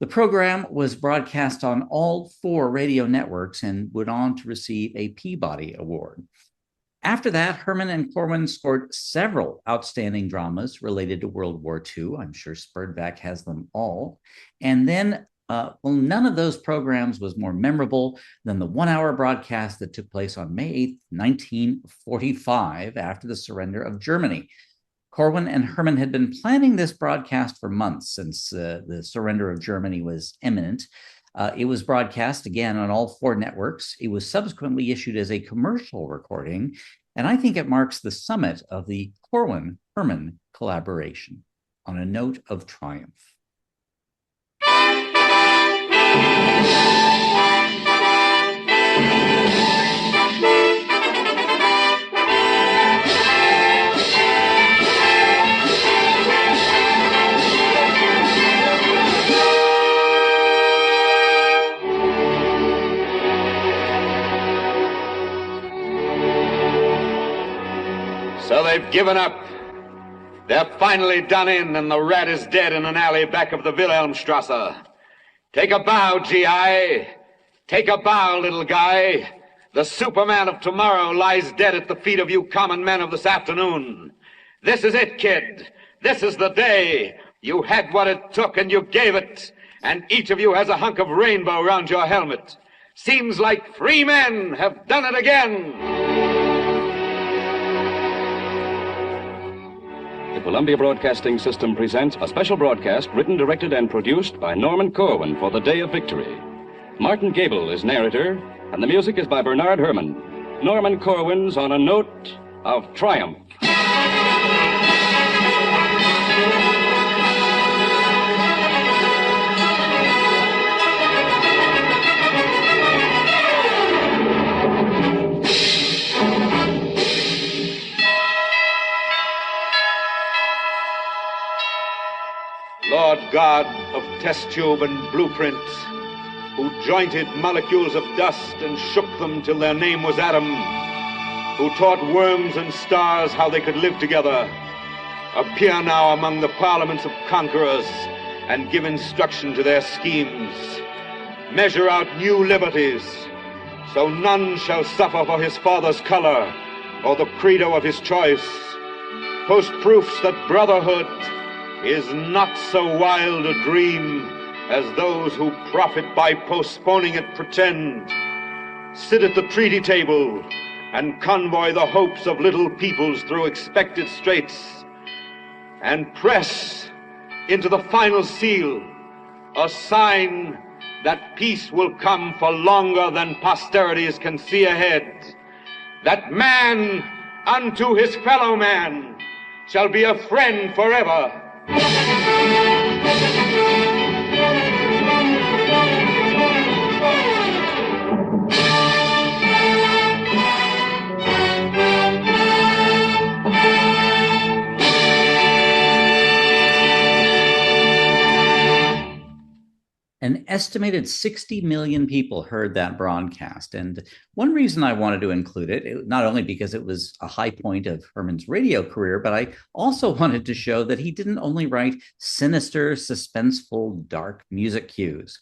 The program was broadcast on all 4 radio networks and went on to receive a Peabody Award. After that, Hermann and Corwin scored several outstanding dramas related to World War II. I'm sure Spurdback has them all. And then, none of those programs was more memorable than the 1-hour broadcast that took place on May 8th, 1945, after the surrender of Germany. Corwin and Hermann had been planning this broadcast for months since the surrender of Germany was imminent. It was broadcast again on all 4 networks. It was subsequently issued as a commercial recording, and I think it marks the summit of the Corwin-Hermann collaboration on a note of triumph. So they've given up. They're finally done in, and the rat is dead in an alley back of the Wilhelmstrasse. Take a bow, G.I. Take a bow, little guy. The Superman of tomorrow lies dead at the feet of you common men of this afternoon. This is it, kid. This is the day. You had what it took, and you gave it. And each of you has a hunk of rainbow round your helmet. Seems like 3 men have done it again. The Columbia Broadcasting System presents a special broadcast written, directed, and produced by Norman Corwin for the Day of Victory. Martin Gable is narrator, and the music is by Bernard Hermann. Norman Corwin's On a Note of Triumph. Lord God of test tube and blueprint, who jointed molecules of dust and shook them till their name was atom, who taught worms and stars how they could live together, appear now among the parliaments of conquerors and give instruction to their schemes. Measure out new liberties, so none shall suffer for his father's color or the credo of his choice. Post proofs that brotherhood is not so wild a dream as those who profit by postponing it pretend. Sit at the treaty table and convoy the hopes of little peoples through expected straits, and press into the final seal a sign that peace will come for longer than posterities can see ahead, that man unto his fellow man shall be a friend forever. An estimated 60 million people heard that broadcast. And one reason I wanted to include it, not only because it was a high point of Hermann's radio career, but I also wanted to show that he didn't only write sinister, suspenseful, dark music cues.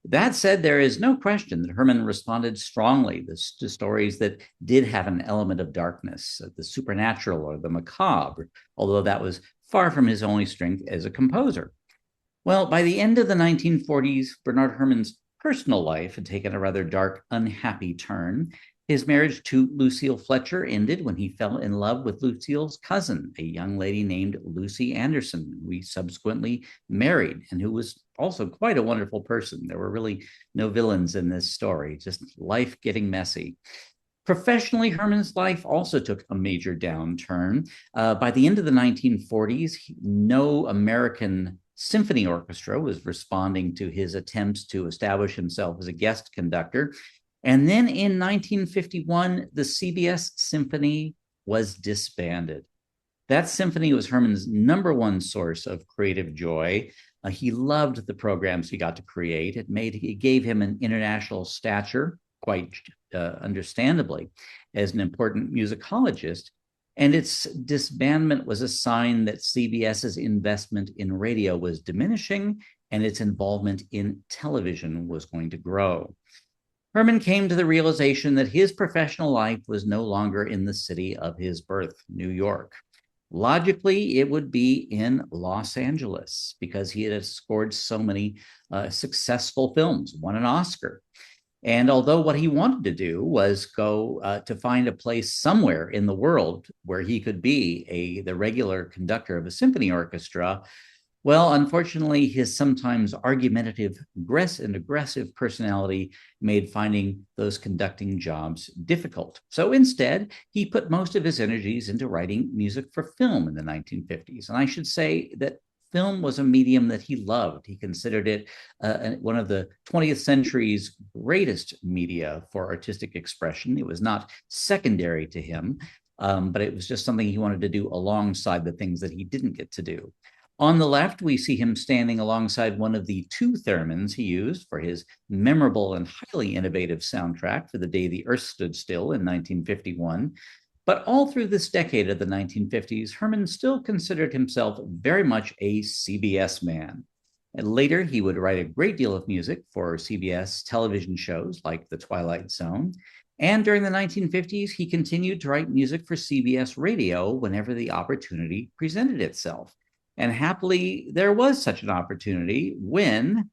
That said, there is no question that Hermann responded strongly to stories that did have an element of darkness, the supernatural or the macabre, although that was far from his only strength as a composer. Well, by the end of the 1940s, Bernard Herrmann's personal life had taken a rather dark, unhappy turn. His marriage to Lucille Fletcher ended when he fell in love with Lucille's cousin, a young lady named Lucy Anderson, who he subsequently married and who was also quite a wonderful person. There were really no villains in this story, just life getting messy. Professionally, Hermann's life also took a major downturn. By the end of the 1940s, no American symphony orchestra was responding to his attempts to establish himself as a guest conductor. And then in 1951, the CBS Symphony was disbanded. That symphony was Hermann's number one source of creative joy. He loved the programs he got to create. It gave him an international stature, quite understandably, as an important musicologist. And its disbandment was a sign that CBS's investment in radio was diminishing and its involvement in television was going to grow. Hermann came to the realization that his professional life was no longer in the city of his birth, New York. Logically, it would be in Los Angeles because he had scored so many successful films, won an Oscar. And although what he wanted to do was go to find a place somewhere in the world where he could be the regular conductor of a symphony orchestra, well, unfortunately, his sometimes argumentative and aggressive personality made finding those conducting jobs difficult. So instead, he put most of his energies into writing music for film in the 1950s. And I should say that film was a medium that he loved. He considered it one of the 20th century's greatest media for artistic expression. It was not secondary to him, but it was just something he wanted to do alongside the things that he didn't get to do. On the left, we see him standing alongside one of the two theremins he used for his memorable and highly innovative soundtrack for The Day the Earth Stood Still in 1951. But all through this decade of the 1950s, Hermann still considered himself very much a CBS man. And later, he would write a great deal of music for CBS television shows like The Twilight Zone. And during the 1950s, he continued to write music for CBS radio whenever the opportunity presented itself. And happily, there was such an opportunity when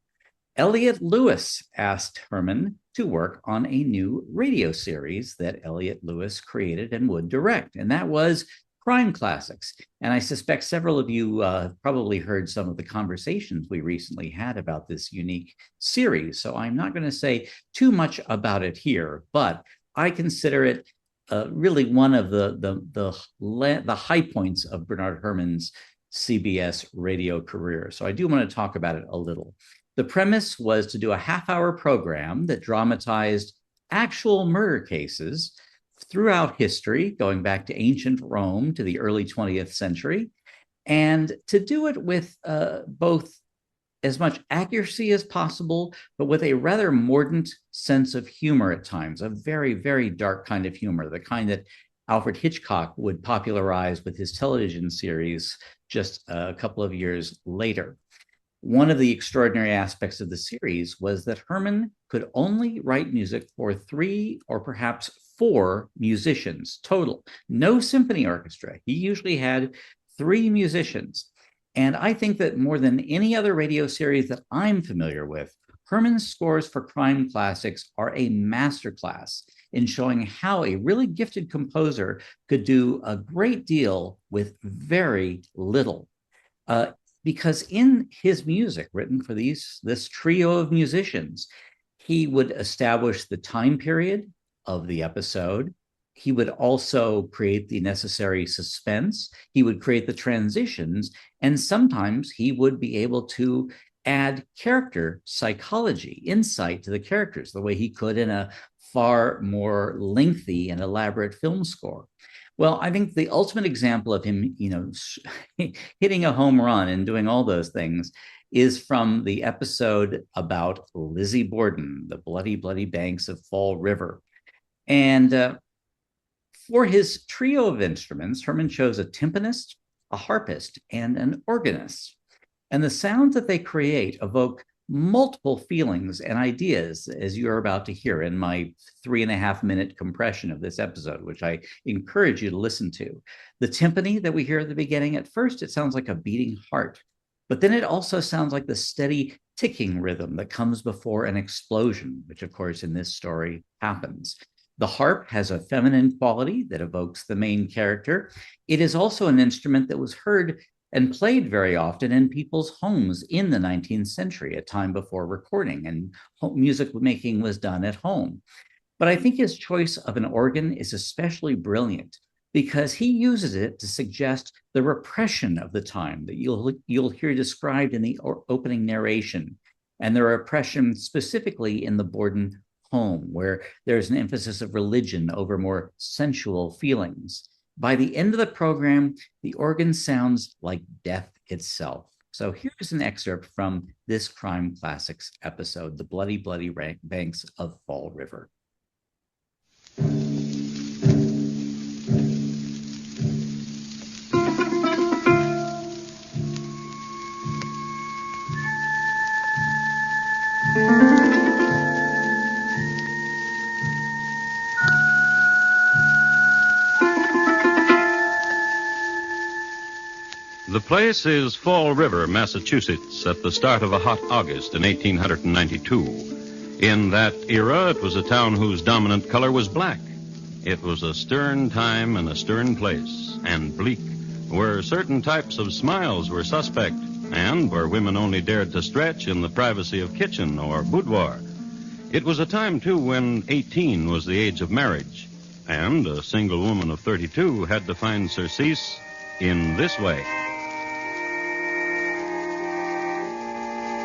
Elliott Lewis asked Hermann to work on a new radio series that Elliott Lewis created and would direct, and that was Crime Classics. And I suspect several of you probably heard some of the conversations we recently had about this unique series, so I'm not going to say too much about it here, but I consider it really one of the high points of Bernard Herrmann's CBS radio career. So I do want to talk about it a little. The premise was to do a half-hour program that dramatized actual murder cases throughout history, going back to ancient Rome to the early 20th century, and to do it with both as much accuracy as possible, but with a rather mordant sense of humor at times, a very, very dark kind of humor, the kind that Alfred Hitchcock would popularize with his television series just a couple of years later. One of the extraordinary aspects of the series was that Hermann could only write music for 3 or perhaps 4 musicians total. No symphony orchestra. He usually had 3 musicians. And I think that more than any other radio series that I'm familiar with, Hermann's scores for Crime Classics are a masterclass in showing how a really gifted composer could do a great deal with very little. Because in his music written for this trio of musicians, he would establish the time period of the episode. He would also create the necessary suspense. He would create the transitions. And sometimes he would be able to add character psychology, insight to the characters, the way he could in a far more lengthy and elaborate film score. Well, I think the ultimate example of him, hitting a home run and doing all those things is from the episode about Lizzie Borden, the bloody, bloody banks of Fall River. And for his trio of instruments, Hermann chose a timpanist, a harpist, and an organist. And the sounds that they create evoke multiple feelings and ideas, as you're about to hear in my 3.5-minute compression of this episode, which I encourage you to listen to. The timpani that we hear at the beginning, at first, it sounds like a beating heart, but then it also sounds like the steady ticking rhythm that comes before an explosion, which of course in this story happens. The harp has a feminine quality that evokes the main character. It is also an instrument that was heard and played very often in people's homes in the 19th century, a time before recording, and music making was done at home. But I think his choice of an organ is especially brilliant because he uses it to suggest the repression of the time that you'll hear described in the opening narration, and the repression specifically in the Borden home, where there's an emphasis of religion over more sensual feelings. By the end of the program, the organ sounds like death itself. So here's an excerpt from this Crime Classics episode, The Bloody, Bloody Banks of Fall River. The place is Fall River, Massachusetts, at the start of a hot August in 1892. In that era, it was a town whose dominant color was black. It was a stern time and a stern place, and bleak, where certain types of smiles were suspect, and where women only dared to stretch in the privacy of kitchen or boudoir. It was a time, too, when 18 was the age of marriage, and a single woman of 32 had to find surcease in this way.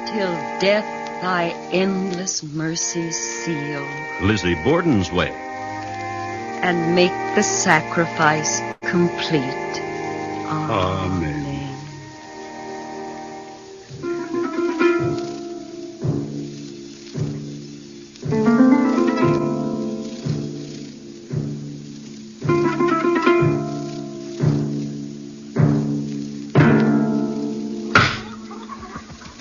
Till death thy endless mercies seal, Lizzie Borden's way. And make the sacrifice complete. Amen.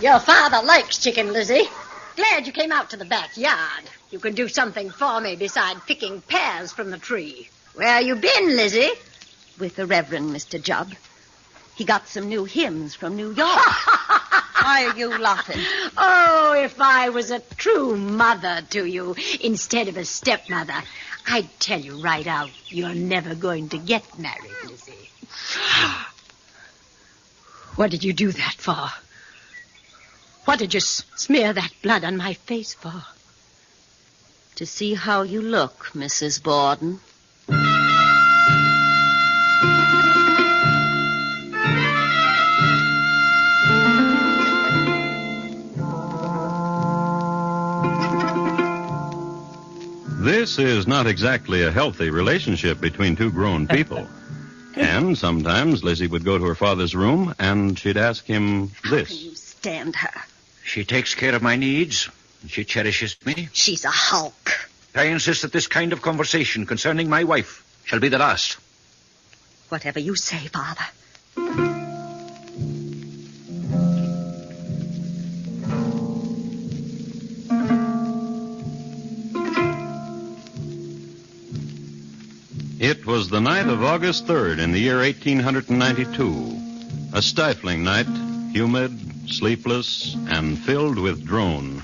Your father likes chicken, Lizzie. Glad you came out to the backyard. You can do something for me beside picking pears from the tree. Where you been, Lizzie? With the Reverend Mr. Jubb. He got some new hymns from New York. Why are you laughing? Oh, if I was a true mother to you instead of a stepmother, I'd tell you right out you're never going to get married, Lizzie. What did you do that for? What did you smear that blood on my face for? To see how you look, Mrs. Borden. This is not exactly a healthy relationship between two grown people. And sometimes Lizzie would go to her father's room and she'd ask him this. How can you stand her? She takes care of my needs, and she cherishes me. She's a hulk. I insist that this kind of conversation concerning my wife shall be the last. Whatever you say, Father. It was the night of August 3rd in the year 1892. A stifling night, humid, sleepless, and filled with drone.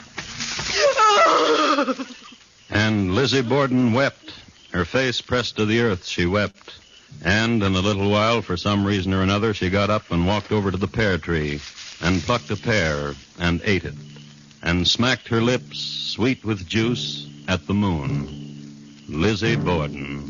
And Lizzie Borden wept. Her face pressed to the earth, she wept. And in a little while, for some reason or another, she got up and walked over to the pear tree and plucked a pear and ate it and smacked her lips, sweet with juice, at the moon. Lizzie Borden.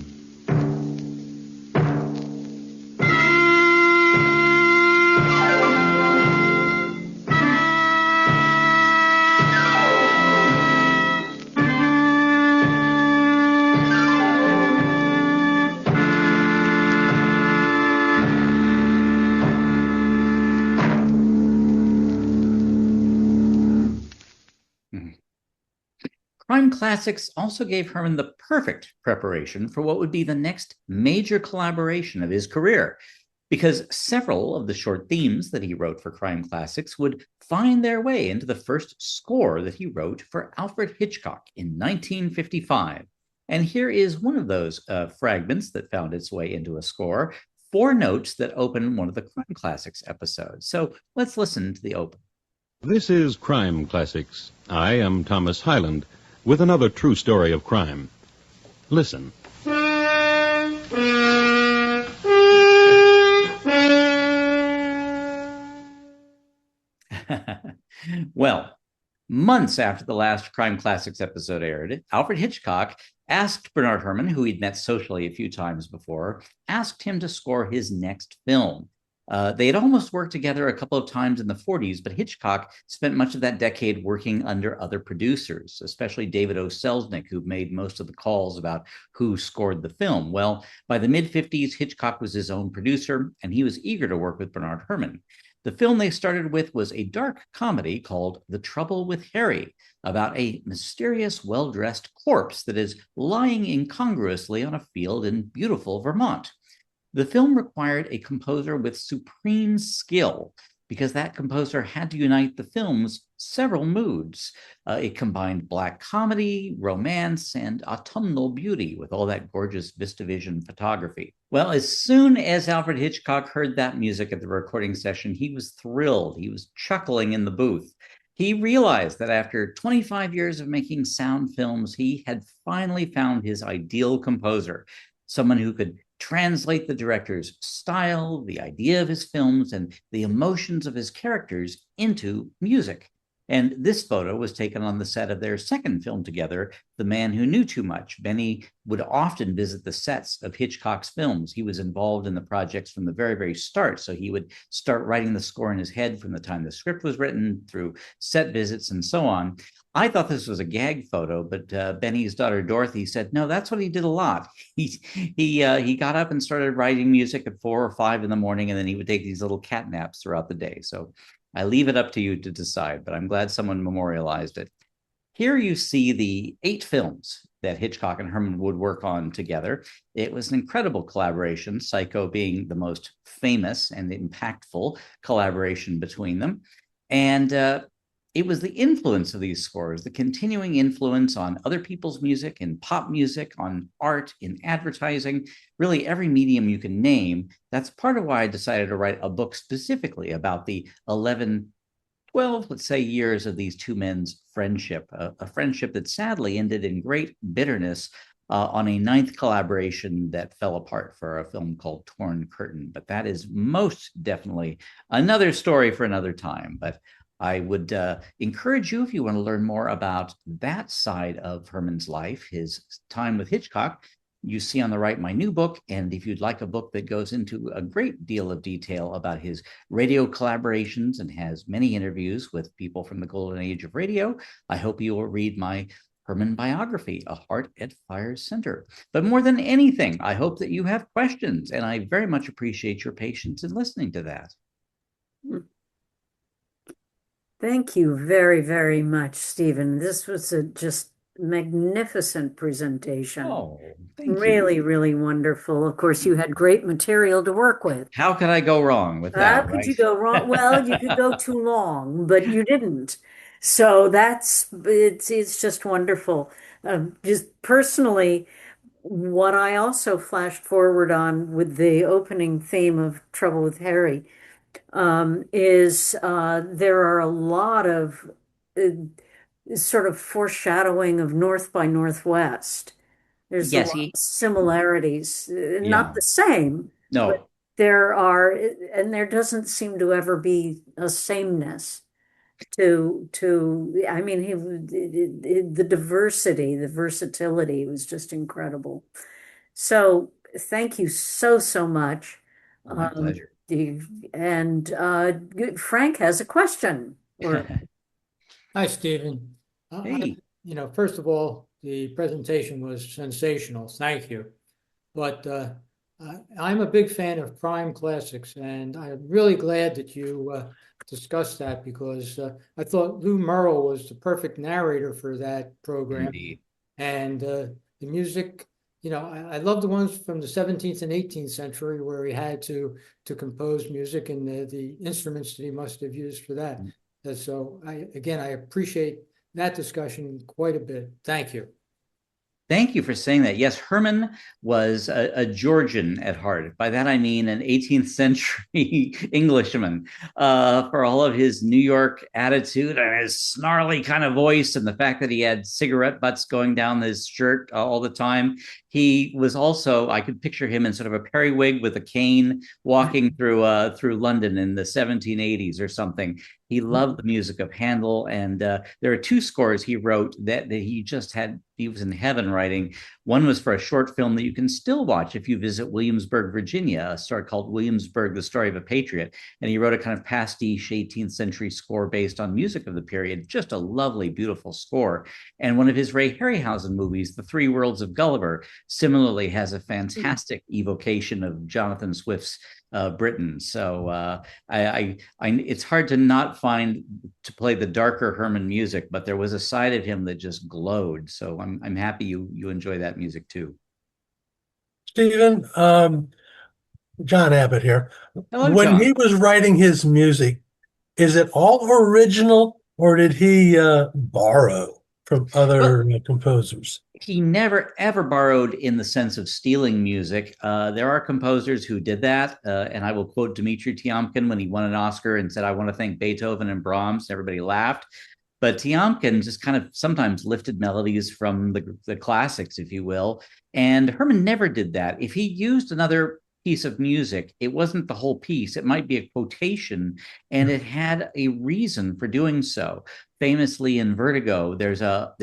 Crime Classics also gave Herman the perfect preparation for what would be the next major collaboration of his career, because several of the short themes that he wrote for Crime Classics would find their way into the first score that he wrote for Alfred Hitchcock in 1955. And here is one of those fragments that found its way into a score, 4 notes that open one of the Crime Classics episodes. So let's listen to the open. This is Crime Classics. I am Thomas Hyland with another true story of crime. Listen. Well, months after the last Crime Classics episode aired, Alfred Hitchcock asked Bernard Hermann, who he'd met socially a few times before, asked him to score his next film. They had almost worked together a couple of times in the 40s, but Hitchcock spent much of that decade working under other producers, especially David O. Selznick, who made most of the calls about who scored the film. Well, by the mid-50s, Hitchcock was his own producer, and he was eager to work with Bernard Hermann. The film they started with was a dark comedy called The Trouble with Harry, about a mysterious, well-dressed corpse that is lying incongruously on a field in beautiful Vermont. The film required a composer with supreme skill, because that composer had to unite the film's several moods. It combined black comedy, romance, and autumnal beauty with all that gorgeous VistaVision photography. Well, as soon as Alfred Hitchcock heard that music at the recording session, he was thrilled. He was chuckling in the booth. He realized that after 25 years of making sound films, he had finally found his ideal composer, someone who could translate the director's style, the idea of his films, and the emotions of his characters into music. And this photo was taken on the set of their second film together, The Man Who Knew Too Much. Benny would often visit the sets of Hitchcock's films. He was involved in the projects from the very, very start. So he would start writing the score in his head from the time the script was written, through set visits and so on. I thought this was a gag photo, but Benny's daughter Dorothy said, no, that's what he did a lot. He got up and started writing music at 4 or 5 in the morning, and then he would take these little cat naps throughout the day. So I leave it up to you to decide, but I'm glad someone memorialized it. Here you see the 8 films that Hitchcock and Herman would work on together. It was an incredible collaboration, Psycho being the most famous and impactful collaboration between them. And it was the influence of these scores, the continuing influence on other people's music, in pop music, on art, in advertising, really every medium you can name. That's part of why I decided to write a book specifically about the 11, 12, let's say, years of these two men's friendship, a friendship that sadly ended in great bitterness on a 9th collaboration that fell apart for a film called Torn Curtain. But that is most definitely another story for another time. But I would encourage you, if you want to learn more about that side of Herman's life, his time with Hitchcock, you see on the right my new book. And if you'd like a book that goes into a great deal of detail about his radio collaborations and has many interviews with people from the golden age of radio, I hope you will read my Herman biography, A Heart at Fire Center. But more than anything, I hope that you have questions, and I very much appreciate your patience in listening to that. Thank you very, very much, Stephen. This was a just magnificent presentation. Oh, thank you. Really, really wonderful. Of course, you had great material to work with. How could I go wrong with that? How could you go wrong? Well, you could go too long, but you didn't. So it's just wonderful. Just personally, what I also flashed forward on with the opening theme of Trouble with Harry is there are a lot of sort of foreshadowing of North by Northwest. There's a lot of similarities, not the same. No. But there are, and there doesn't seem to ever be a sameness I mean, the diversity, the versatility was just incredible. So thank you so, so much. My pleasure. And Frank has a question. Hi, Stephen. Hey. First of all, the presentation was sensational. Thank you. But I'm a big fan of crime classics, and I'm really glad that you discussed that because I thought Lou Merrill was the perfect narrator for that program. Indeed. And the music, I love the ones from the 17th and 18th century where he had to compose music and the instruments that he must have used for that. So I appreciate that discussion quite a bit. Thank you. Thank you for saying that. Yes, Herman was a Georgian at heart. By that I mean an 18th century Englishman. For all of his New York attitude and his snarly kind of voice and the fact that he had cigarette butts going down his shirt all the time, he was also, I could picture him in sort of a periwig with a cane walking through London in the 1780s or something. He loved the music of Handel, and there are two scores he wrote that he just had, he was in heaven writing. One was for a short film that you can still watch if you visit Williamsburg, Virginia, a story called Williamsburg, the Story of a Patriot. And he wrote a kind of pastiche 18th century score based on music of the period, just a lovely, beautiful score. And one of his Ray Harryhausen movies, The Three Worlds of Gulliver, similarly has a fantastic evocation of Jonathan Swift's Britain. So it's hard to not find to play the darker Herman music, but there was a side of him that just glowed. So I'm happy you enjoy that music too. Stephen, John Abbott here. Hello, when John. he was writing his music, is it all original or did he borrow from other composers? He never ever borrowed in the sense of stealing music. There are composers who did that, and I will quote Dmitri Tiomkin when he won an Oscar and said, "I want to thank Beethoven and Brahms." Everybody laughed. But Tiomkin just kind of sometimes lifted melodies from the classics, if you will. And Herman never did that. If he used another piece of music, it wasn't the whole piece. It might be a quotation, and it had a reason for doing so. Famously in Vertigo, there's a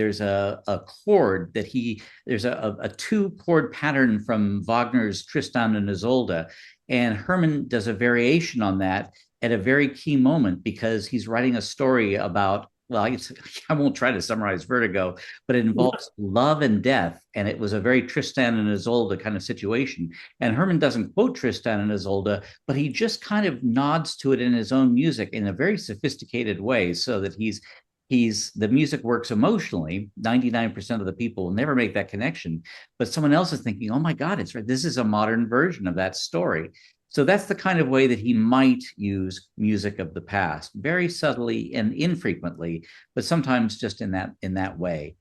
chord that there's a two chord pattern from Wagner's Tristan and Isolde, and Herman does a variation on that at a very key moment because he's writing a story about, well, I won't try to summarize Vertigo, but it involves love and death. And it was a very Tristan and Isolde kind of situation. And Herman doesn't quote Tristan and Isolde, but he just kind of nods to it in his own music in a very sophisticated way so that the music works emotionally. 99% of the people will never make that connection, but someone else is thinking, oh my God, it's right. This is a modern version of that story. So that's the kind of way that he might use music of the past, very subtly and infrequently, but sometimes just in that way.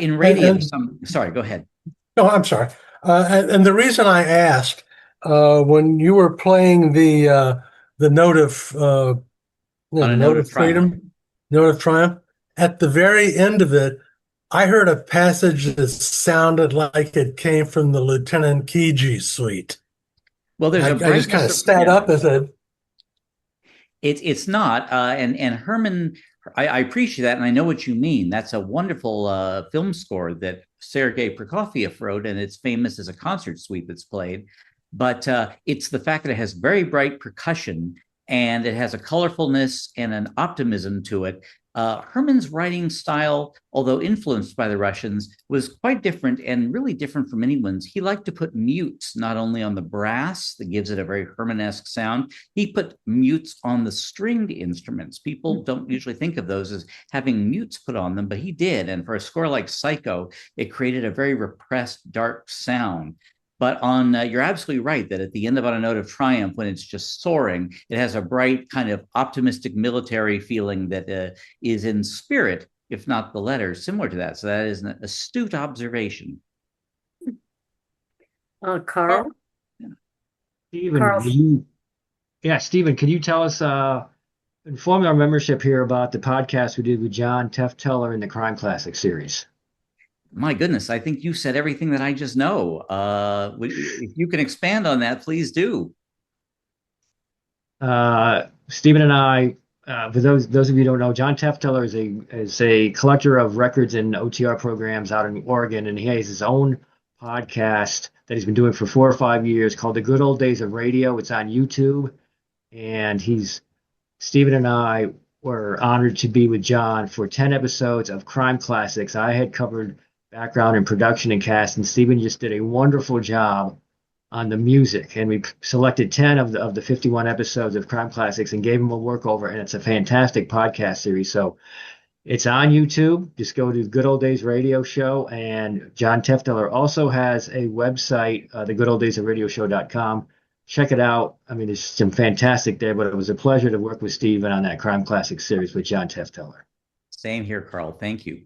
In radio, sorry, go ahead. No, I'm sorry. And the reason I asked, when you were playing the note of freedom, note of triumph, at the very end of it, I heard a passage that sounded like it came from the Lieutenant Kiji suite. Well, I just kind of sat up and said, "It's not." And Herman, I appreciate that, and I know what you mean. That's a wonderful film score that Sergei Prokofiev wrote, and it's famous as a concert suite that's played. But it's the fact that it has very bright percussion and it has a colorfulness and an optimism to it. Herman's writing style, although influenced by the Russians, was quite different and really different from anyone's. He liked to put mutes not only on the brass that gives it a very Herman-esque sound, he put mutes on the stringed instruments. People don't usually think of those as having mutes put on them, but he did. And for a score like Psycho, it created a very repressed, dark sound. But you're absolutely right that at the end of On a Note of Triumph, when it's just soaring, it has a bright kind of optimistic military feeling that is in spirit, if not the letter, similar to that. So that is an astute observation. Karl? Stephen, Stephen, can you tell us, inform our membership here about the podcast we did with John Tefteller in the Crime Classic series? My goodness, I think you said everything that I just know. If you can expand on that, please do. Stephen and I, for those of you who don't know, John Tefteller is a collector of records and OTR programs out in Oregon, and he has his own podcast that he's been doing for 4 or 5 years called The Good Old Days of Radio. It's on YouTube, and Stephen and I were honored to be with John for 10 episodes of Crime Classics. I had covered background and production and cast, and Stephen just did a wonderful job on the music, and we selected 10 of the 51 episodes of Crime Classics and gave them a workover, and it's a fantastic podcast series. So it's on YouTube. Just go to Good Old Days Radio Show, and John Tefteller also has a website, the goodolddaysofradioshow.com. Check it out. I mean, there's some fantastic there, but it was a pleasure to work with Steven on that Crime Classics series with John Tefteller. Same here, Carl. Thank you.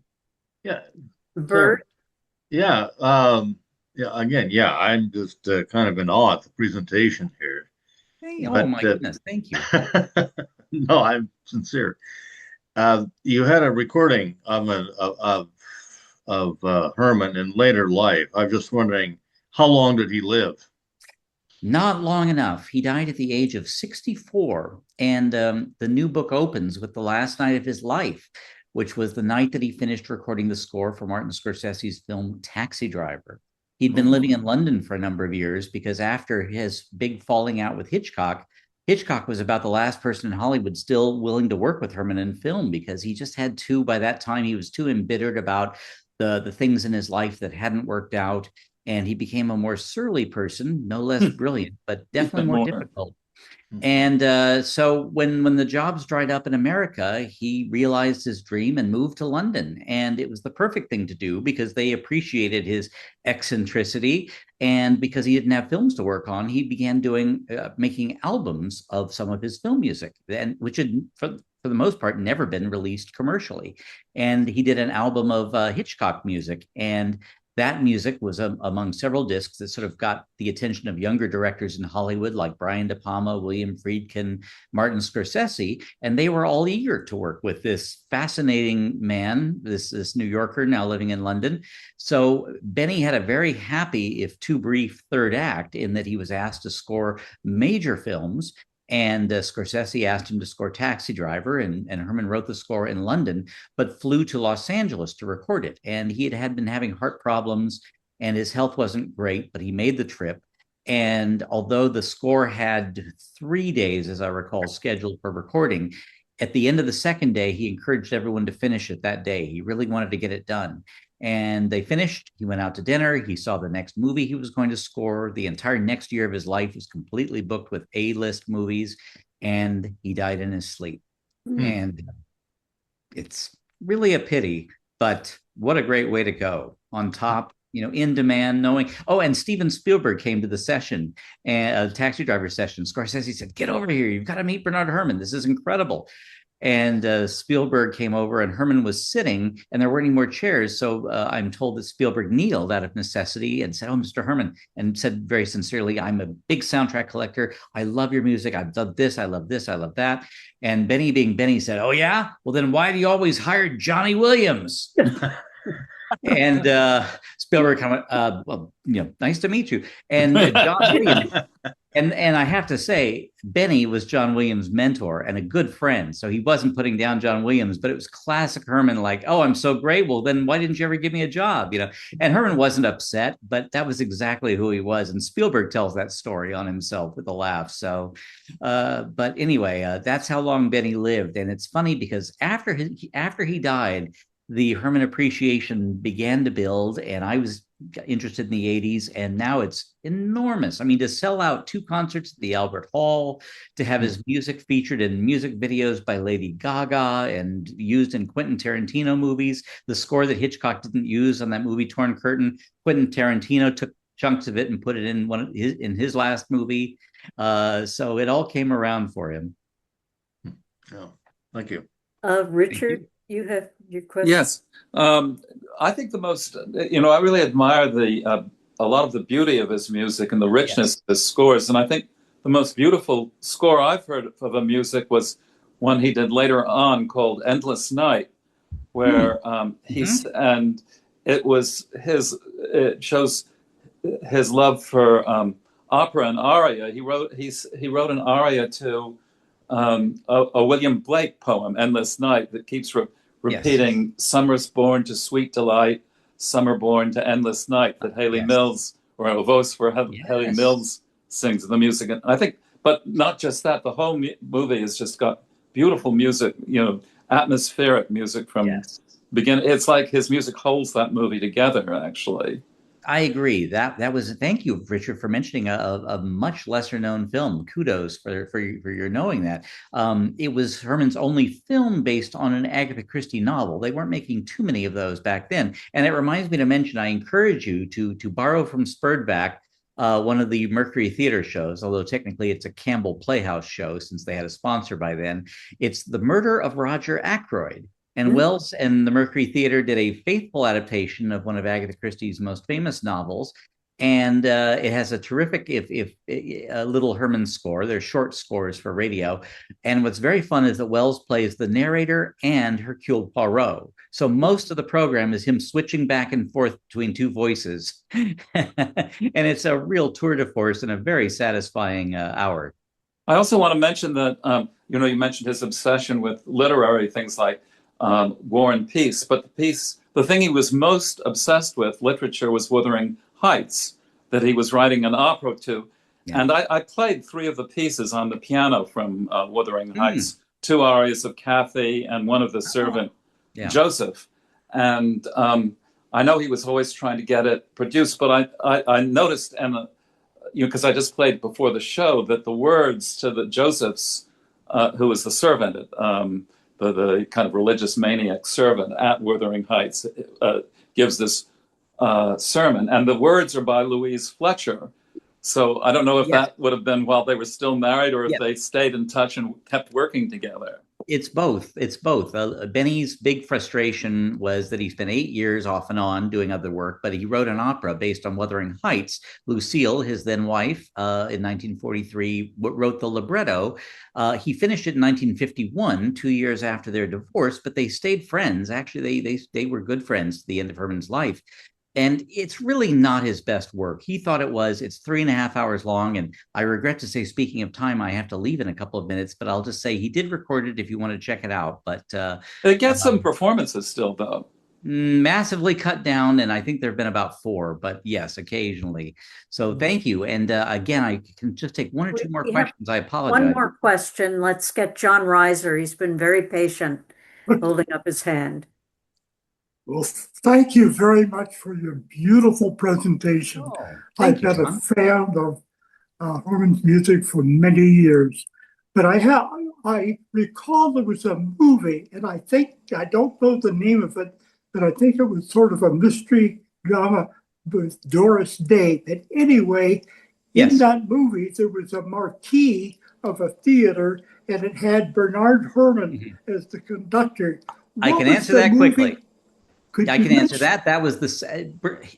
Yeah. Bert? Yeah. Again, I'm just kind of in awe at the presentation here. Hey, oh my goodness, thank you. No, I'm sincere. You had a recording of Herman in later life. I'm just wondering, how long did he live? Not long enough. He died at the age of 64, and the new book opens with the last night of his life, which was the night that he finished recording the score for Martin Scorsese's film Taxi Driver. He'd been living in London for a number of years because after his big falling out with Hitchcock, Hitchcock was about the last person in Hollywood still willing to work with Herman in film, because he just had by that time, he was too embittered about the things in his life that hadn't worked out. And he became a more surly person, no less brilliant, but definitely more difficult. And so when the jobs dried up in America, he realized his dream and moved to London. And it was the perfect thing to do because they appreciated his eccentricity. And because he didn't have films to work on, he began making albums of some of his film music, and which had, for the most part, never been released commercially. And he did an album of Hitchcock music. And that music was among several discs that sort of got the attention of younger directors in Hollywood, like Brian De Palma, William Friedkin, Martin Scorsese, and they were all eager to work with this fascinating man, this New Yorker now living in London. So Benny had a very happy, if too brief, third act in that he was asked to score major films. And Scorsese asked him to score Taxi Driver, and Herman wrote the score in London, but flew to Los Angeles to record it. And he had been having heart problems, and his health wasn't great, but he made the trip. And although the score had 3 days, as I recall, scheduled for recording, at the end of the second day, he encouraged everyone to finish it that day. He really wanted to get it done. And they finished. He went out to dinner. He saw the next movie he was going to score. The entire next year of his life was completely booked with A-list movies, and he died in his sleep. And it's really a pity, but what a great way to go. On top, in demand, knowing. Oh, and Steven Spielberg came to the session, a Taxi Driver session. Scorsese said, "Get over here. You've got to meet Bernard Hermann. This is incredible." And Spielberg came over, and Herman was sitting, and there weren't any more chairs. So I'm told that Spielberg kneeled out of necessity and said, "Oh, Mr. Herman," and said very sincerely, "I'm a big soundtrack collector. I love your music. I've done this. I love this. I love that." And Benny, being Benny, said, "Oh, yeah? Well, then why do you always hire Johnny Williams?" And Spielberg kind of, "Well, nice to meet you." And John Williams. And I have to say, Benny was John Williams' mentor and a good friend. So he wasn't putting down John Williams, but it was classic Herman, like, "Oh, I'm so great. Well, then why didn't you ever give me a job?" And Herman wasn't upset, but that was exactly who he was. And Spielberg tells that story on himself with a laugh. So, but anyway, that's how long Benny lived. And it's funny because after he died, the Herman appreciation began to build, and I was interested in the 80s, and now it's enormous. I mean, to sell out 2 concerts at the Albert Hall, to have his music featured in music videos by Lady Gaga and used in Quentin Tarantino movies, the score that Hitchcock didn't use on that movie Torn Curtain, Quentin Tarantino took chunks of it and put it in his last movie. So it all came around for him. Oh, thank you. Richard, you have your question? Yes. I think the most, I really admire a lot of the beauty of his music and the richness of his scores. And I think the most beautiful score I've heard of a music was one he did later on called Endless Night, where and it shows his love for opera and aria. He wrote an aria to a William Blake poem, Endless Night, that keeps repeating, "Summer's born to sweet delight, summer born to endless night," that Haley Mills, or a voice for Haley Mills, sings the music. And I think, but not just that, the whole movie has just got beautiful music, atmospheric music from beginning. It's like his music holds that movie together, actually. I agree. That was, thank you, Richard, for mentioning a much lesser known film. Kudos for your knowing that. It was Herman's only film based on an Agatha Christie novel. They weren't making too many of those back then. And it reminds me to mention, I encourage you to borrow from Spurback one of the Mercury Theater shows, although technically it's a Campbell Playhouse show since they had a sponsor by then. It's The Murder of Roger Ackroyd. And Wells and the Mercury Theater did a faithful adaptation of one of Agatha Christie's most famous novels. And it has a terrific, a little Herman score. They're short scores for radio. And what's very fun is that Wells plays the narrator and Hercule Poirot. So most of the program is him switching back and forth between two voices. And it's a real tour de force and a very satisfying hour. I also want to mention that, you mentioned his obsession with literary things like War and Peace, but the thing he was most obsessed with, literature, was Wuthering Heights, that he was writing an opera to. Yeah. And I played 3 of the pieces on the piano from Wuthering Heights, 2 arias of Cathy and one of the servant, Joseph. And I know he was always trying to get it produced, but I noticed, and because I just played before the show, that the words to the Joseph's, who was the servant, the kind of religious maniac servant at Wuthering Heights, gives this sermon. And the words are by Louise Fletcher. So I don't know if that would have been while they were still married or if they stayed in touch and kept working together. It's both. It's both. Benny's big frustration was that he spent 8 years off and on doing other work, but he wrote an opera based on Wuthering Heights. Lucille, his then wife, in 1943, wrote the libretto. He finished it in 1951, 2 years after their divorce, but they stayed friends. Actually, they were good friends to the end of Herman's life. And it's really not his best work. He thought it was. It's 3.5 hours long. And I regret to say, speaking of time, I have to leave in a couple of minutes, but I'll just say he did record it if you want to check it out. But it gets some performances still, though. Massively cut down. And I think there have been about 4, but yes, occasionally. So thank you. And again, I can just take 1 or 2 more questions. I apologize. One more question. Let's get John Reiser. He's been very patient holding up his hand. Well, thank you very much for your beautiful presentation. I've been a fan of Herman's music for many years, but I recall there was a movie, and I don't know the name of it, but I think it was sort of a mystery drama with Doris Day. But anyway, in that movie, there was a marquee of a theater, and it had Bernard Hermann as the conductor. I can answer that quickly. I can answer that. That was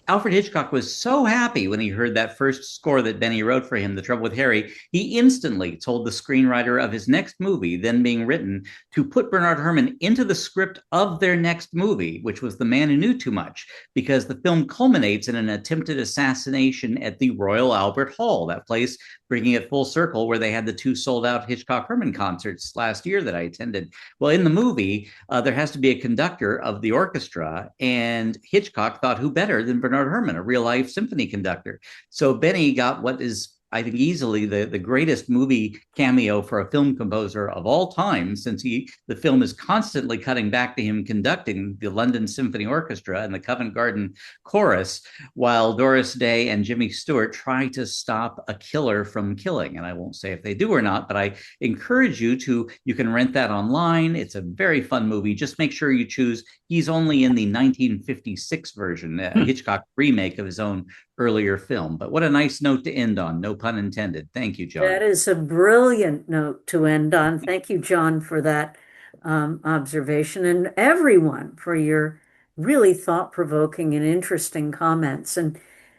Alfred Hitchcock was so happy when he heard that first score that Benny wrote for him, The Trouble with Harry. He instantly told the screenwriter of his next movie, then being written, to put Bernard Hermann into the script of their next movie, which was The Man Who Knew Too Much, because the film culminates in an attempted assassination at the Royal Albert Hall, that place, bringing it full circle, where they had the 2 sold-out Hitchcock-Hermann concerts last year that I attended. Well, in the movie, there has to be a conductor of the orchestra, and Hitchcock thought, who better than Bernard Hermann, a real-life symphony conductor? So Benny got what is, I think, easily the greatest movie cameo for a film composer of all time, since the film is constantly cutting back to him conducting the London Symphony Orchestra and the Covent Garden Chorus, while Doris Day and Jimmy Stewart try to stop a killer from killing. And I won't say if they do or not, but I encourage you can rent that online. It's a very fun movie. Just make sure you choose, he's only in the 1956 version, Hitchcock remake of his own earlier film. But what a nice note to end on, no pun intended. Thank you, John. That is a brilliant note to end on. Thank you, John, for that observation, and everyone for your really thought-provoking and interesting comments. And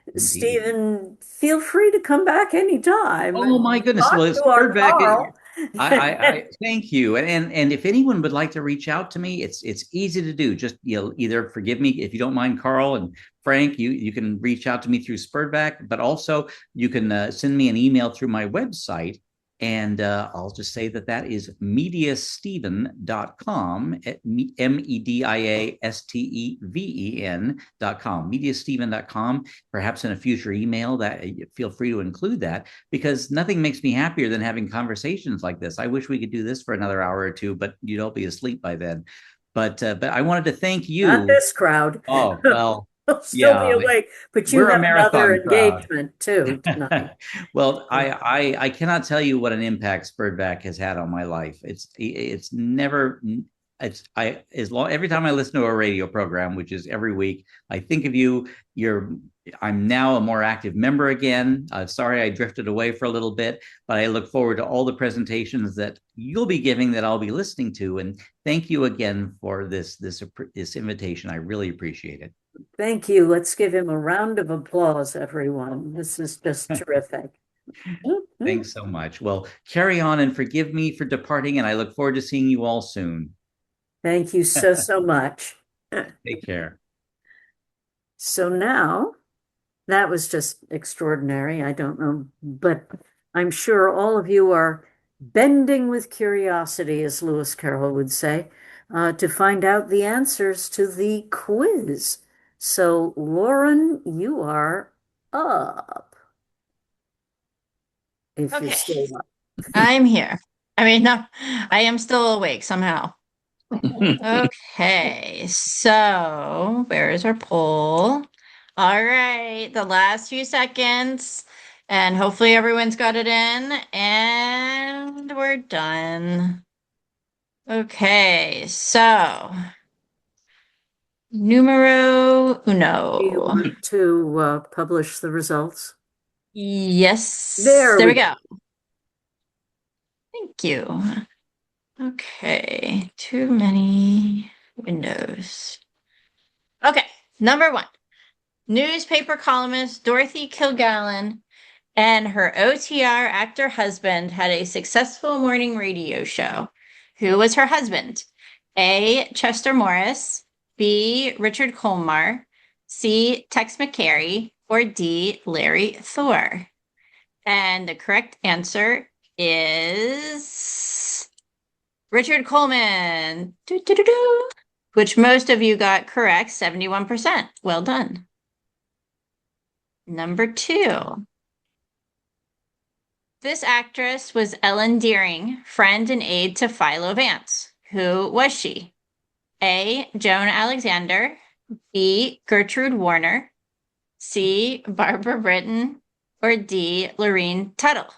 Indeed. Stephen, feel free to come back anytime. Oh my goodness! Well, it's back. I thank you. And if anyone would like to reach out to me, it's easy to do. Just either forgive me if you don't mind, Karl and Frank. You can reach out to me through Spurback, but also you can send me an email through my website. And I'll just say that is mediasteven.com, mediasteven.com, mediasteven.com. Perhaps in a future email, that feel free to include that, because nothing makes me happier than having conversations like this. I wish we could do this for another hour or 2, but you'd all be asleep by then. But I wanted to thank you. Not this crowd. Oh, well. I'll still be Yeah, awake, but you we're a have another marathon crowd. engagement too tonight. Well, I cannot tell you what an impact Spurtback has had on my life. It's never every time I listen to a radio program, which is every week, I think of you. I'm now a more active member again. Sorry I drifted away for a little bit, but I look forward to all the presentations that you'll be giving that I'll be listening to. And thank you again for this invitation. I really appreciate it. Thank you. Let's give him a round of applause, everyone. This is just terrific. Thanks so much. Well, carry on and forgive me for departing, and I look forward to seeing you all soon. Thank you so much. Take care. So now, that was just extraordinary. I don't know, but I'm sure all of you are bending with curiosity, as Lewis Carroll would say, to find out the answers to the quiz. So, Lauren, you are up. If you're still up. I'm here. I mean, no, I am still awake somehow. Okay, so where is our poll? All right, the last few seconds, and hopefully everyone's got it in, and we're done. Okay, so numero uno. Do you want to publish the results? Yes. There we we go. Thank you. Okay, too many windows. Okay, number one. Newspaper columnist Dorothy Kilgallen and her OTR actor husband had a successful morning radio show. Who was her husband? A. Chester Morris, B. Richard Colmar, C. Tex McCary, or D. Larry Thor. And the correct answer is Richard Coleman, which most of you got correct, 71%. Well done. Number two. This actress was Ellen Dearing, friend and aide to Philo Vance. Who was she? A. Joan Alexander, B. Gertrude Warner, C. Barbara Britton, or D. Lorene Tuttle.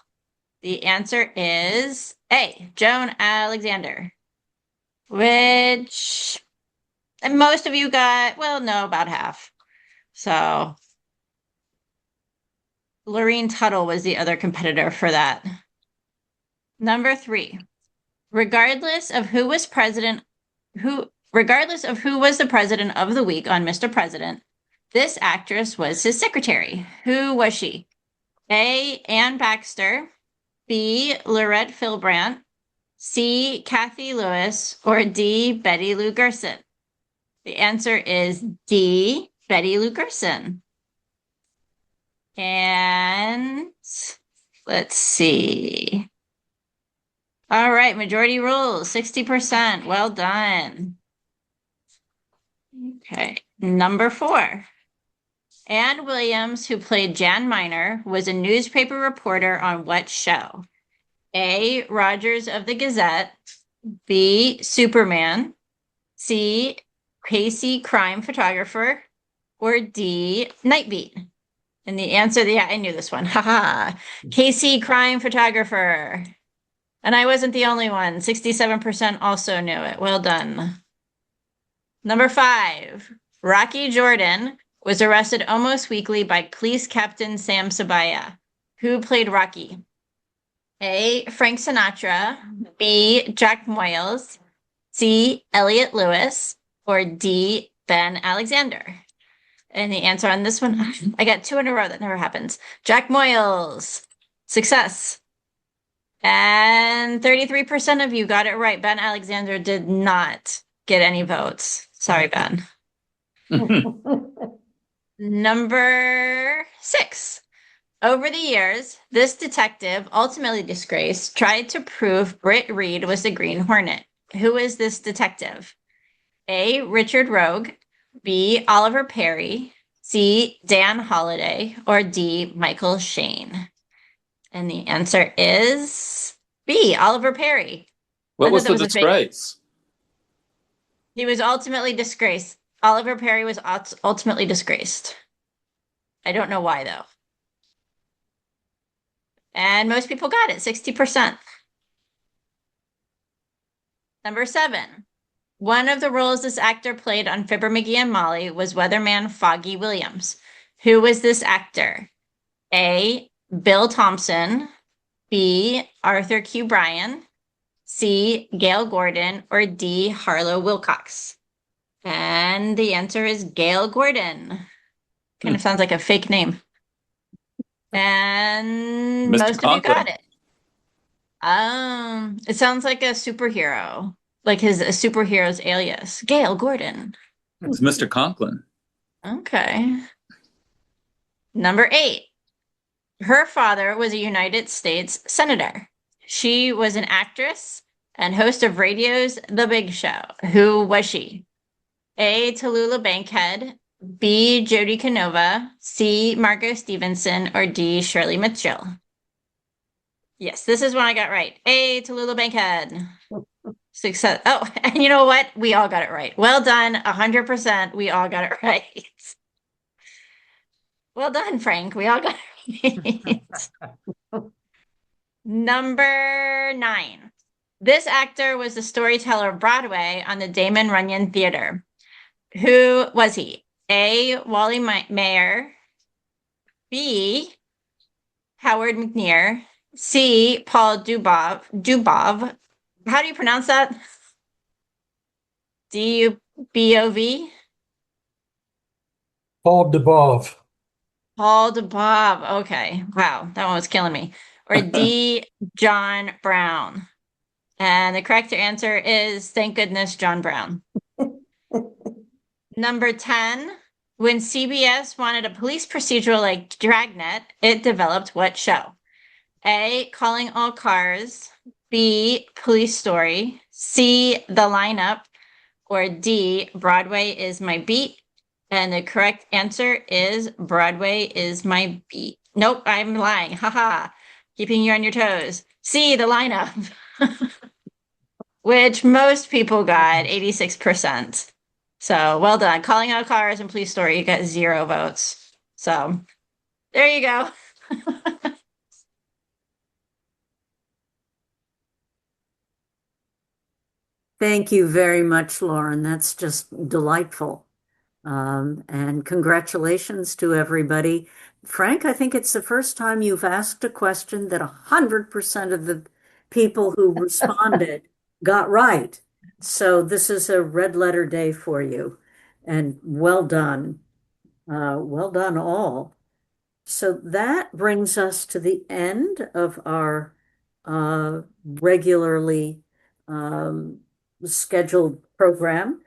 The answer is A. Joan Alexander, which most of you got, well, no, about half. So Lorene Tuttle was the other competitor for that. Number three, regardless of who was the president of the week on Mr. President, this actress was his secretary. Who was she? A. Ann Baxter, B. Lorette Philbrandt, C. Kathy Lewis, or D. Betty Lou Gerson. The answer is D. Betty Lou Gerson. And let's see. All right, majority rules, 60%. Well done. Okay, number four. Ann Williams, who played Jan Miner, was a newspaper reporter on what show? A. Rogers of the Gazette, B. Superman, C. Casey Crime Photographer, or D. Nightbeat. And the answer, yeah, I knew this one. Haha. Casey Crime Photographer. And I wasn't the only one. 67% also knew it. Well done. Number five. Rocky Jordan was arrested almost weekly by police captain Sam Sabaya. Who played Rocky? A. Frank Sinatra, B. Jack Moyles, C. Elliot Lewis, or D. Ben Alexander. And the answer on this one, I got two in a row. That never happens. Jack Moyles. Success. And 33% of you got it right. Ben Alexander did not get any votes. Sorry, Ben. Number six. Over the years, this detective, ultimately disgraced, tried to prove Britt Reed was the Green Hornet. Who is this detective? A. Richard Rogue, B. Oliver Perry, C. Dan Holliday, or D. Michael Shane. And the answer is B. Oliver Perry. What was the disgrace? He was ultimately disgraced. Oliver Perry was ultimately disgraced. I don't know why, though. And most people got it, 60%. Number 7. One of the roles this actor played on Fibber McGee and Molly was weatherman Foggy Williams. Who was this actor? A. Bill Thompson. B. Arthur Q. Bryan. C. Gail Gordon. Or D. Harlow Wilcox. And the answer is Gail Gordon. Kind of sounds like a fake name. And Mr. most of you got Conklin. it. It sounds like a superhero, like a superhero's alias. Gail Gordon. It's Mr. Conklin. Okay. Number 8. Her father was a United States senator. She was an actress and host of radio's The Big Show. Who was she? A. Tallulah Bankhead. B. Jody Canova. C. Margot Stevenson. Or D. Shirley Mitchell. Yes, this is one I got right. A. Tallulah Bankhead. Success. Oh, and you know what? We all got it right. Well done. 100%. We all got it right. Well done, Frank. We all got it right. Number 9. This actor was the storyteller of Broadway on the Damon Runyon Theater. Who was he? A. Wally Mayer. B. Howard McNear. C. Paul Dubov. How do you pronounce that? D-U-B-O-V? Paul Dubov. Paul Dubov. Okay. Wow. That one was killing me. Or D. John Brown. And the correct answer is, thank goodness, John Brown. Number 10. When CBS wanted a police procedural like Dragnet, it developed what show? A. Calling All Cars. B. Police Story. C. The Lineup. Or D. Broadway is My Beat. And the correct answer is Broadway is My Beat. Nope, I'm lying. Haha. Keeping you on your toes. C. The Lineup. Which most people got, 86%. So well done. Calling All Cars and Police Story, you got 0 votes. So there you go. Thank you very much, Lauren. That's just delightful. And congratulations to everybody. Frank, I think it's the first time you've asked a question that 100% of the people who responded got right. So this is a red letter day for you. And well done. Well done all. So that brings us to the end of our regularly scheduled program.